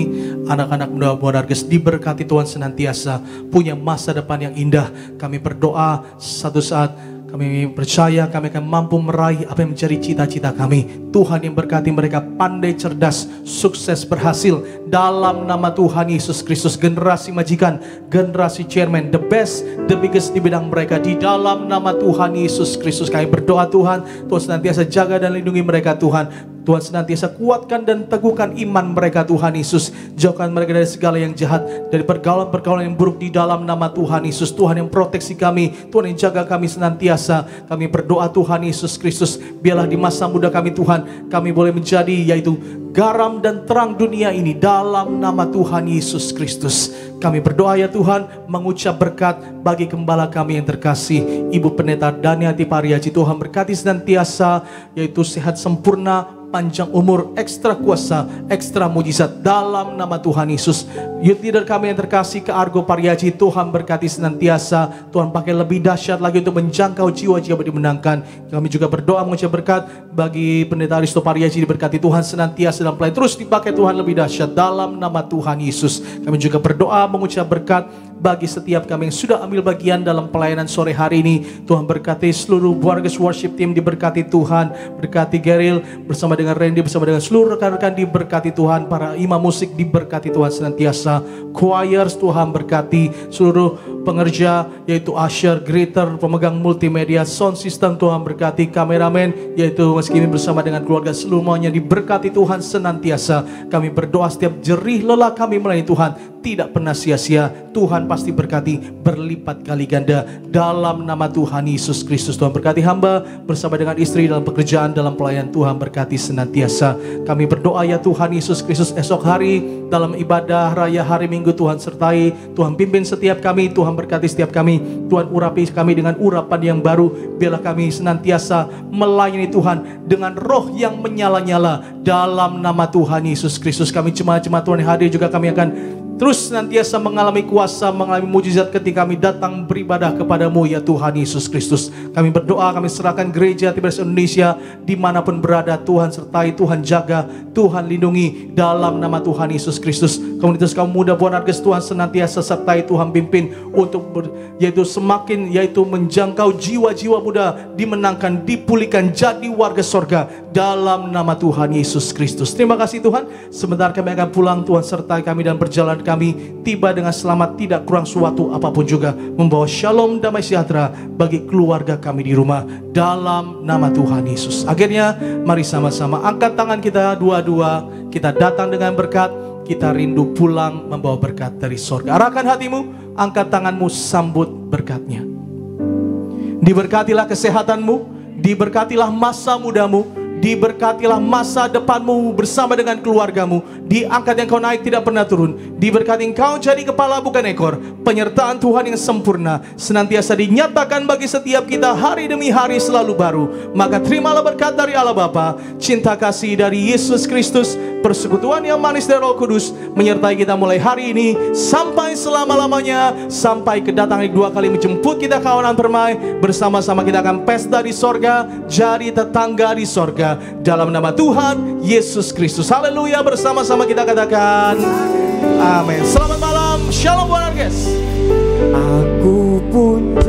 S5: Anak-anak muda Bodarges diberkati Tuhan senantiasa, punya masa depan yang indah. Kami berdoa satu saat kami percaya kami akan mampu meraih apa yang menjadi cita-cita kami. Tuhan yang berkati mereka pandai, cerdas, sukses, berhasil dalam nama Tuhan Yesus Kristus. Generasi majikan, generasi chairman, the best, the biggest di bidang mereka, di dalam nama Tuhan Yesus Kristus. Kami berdoa Tuhan, Tuhan senantiasa jaga dan lindungi mereka Tuhan. Tuhan senantiasa kuatkan dan teguhkan iman mereka Tuhan Yesus. Jauhkan mereka dari segala yang jahat, dari pergaulan-pergaulan yang buruk di dalam nama Tuhan Yesus. Tuhan yang proteksi kami, Tuhan yang jaga kami senantiasa. Kami berdoa Tuhan Yesus Kristus, biarlah di masa muda kami Tuhan, kami boleh menjadi yaitu garam dan terang dunia ini dalam nama Tuhan Yesus Kristus. Kami berdoa ya Tuhan, mengucap berkat bagi gembala kami yang terkasih, Ibu Pendeta Daniati Pariaji. Tuhan berkati senantiasa, yaitu sehat sempurna, panjang umur, ekstra kuasa, ekstra mujizat dalam nama Tuhan Yesus. Youth leader kami yang terkasih ke Argo Pariaji, Tuhan berkati senantiasa. Tuhan pakai lebih dahsyat lagi untuk menjangkau jiwa-jiwa dimenangkan. Kami juga berdoa mengucap berkat bagi Pendeta Aristo Pariaji, diberkati Tuhan senantiasa dalam pelayanan, terus dipakai Tuhan lebih dahsyat dalam nama Tuhan Yesus. Kami juga berdoa mengucap berkat bagi setiap kami yang sudah ambil bagian dalam pelayanan sore hari ini. Tuhan berkati seluruh Bodarges Worship Team, diberkati Tuhan. Berkati Geril bersama dengan Randy, bersama dengan seluruh rekan-rekan, diberkati Tuhan. Para imam musik diberkati Tuhan senantiasa. Choirs Tuhan berkati. Seluruh pengerja yaitu usher, greeter, pemegang multimedia, sound system Tuhan berkati. Kameramen yaitu Mas Kimi bersama dengan keluarga seluruhnya diberkati Tuhan senantiasa. Kami berdoa setiap jerih lelah kami melayani Tuhan tidak pernah sia-sia. Tuhan pasti berkati berlipat kali ganda dalam nama Tuhan Yesus Kristus. Tuhan berkati hamba bersama dengan istri dalam pekerjaan, dalam pelayanan. Tuhan berkati senantiasa. Kami berdoa ya Tuhan Yesus Kristus, esok hari dalam ibadah raya hari Minggu Tuhan sertai, Tuhan pimpin setiap kami, Tuhan berkati setiap kami, Tuhan urapi kami dengan urapan yang baru. Biarlah kami senantiasa melayani Tuhan dengan roh yang menyala-nyala dalam nama Tuhan Yesus Kristus. Kami jemaat-jemaat Tuhan yang hadir juga kami akan terus senantiasa mengalami kuasa, mengalami mujizat ketika kami datang beribadah kepadamu ya Tuhan Yesus Kristus. Kami berdoa, kami serahkan gereja TBS Indonesia dimanapun berada. Tuhan sertai, Tuhan jaga, Tuhan lindungi dalam nama Tuhan Yesus Kristus. Komunitas kaum muda Bodarges Tuhan senantiasa sertai, Tuhan pimpin untuk yaitu semakin yaitu menjangkau jiwa-jiwa muda, dimenangkan, dipulihkan, jadi warga sorga dalam nama Tuhan Yesus Kristus. Terima kasih Tuhan. Sebentar kami akan pulang, Tuhan sertai kami dan perjalanan kami tiba dengan selamat, tidak kurang suatu apapun juga, membawa shalom damai sejahtera bagi keluarga kami di rumah dalam nama Tuhan Yesus. Akhirnya mari sama-sama angkat tangan kita dua-dua, kita datang dengan berkat, kita rindu pulang membawa berkat dari sorga. Arahkan hatimu, angkat tanganmu, sambut berkatnya. Diberkatilah kesehatanmu, diberkatilah masa mudamu, diberkatilah masa depanmu bersama dengan keluargamu. Diangkat yang kau naik tidak pernah turun. Diberkati engkau jadi kepala bukan ekor. Penyertaan Tuhan yang sempurna senantiasa dinyatakan bagi setiap kita hari demi hari selalu baru. Maka terimalah berkat dari Allah Bapa, cinta kasih dari Yesus Kristus, persekutuan yang manis dari Roh Kudus menyertai kita mulai hari ini sampai selama-lamanya, sampai kedatangan dua kali menjemput kita kawanan permai. Bersama-sama kita akan pesta di sorga, jadi tetangga di sorga dalam nama Tuhan Yesus Kristus. Haleluya. Bersama-sama kita katakan amin. Selamat malam. Shalom Bodarges.
S2: Aku punya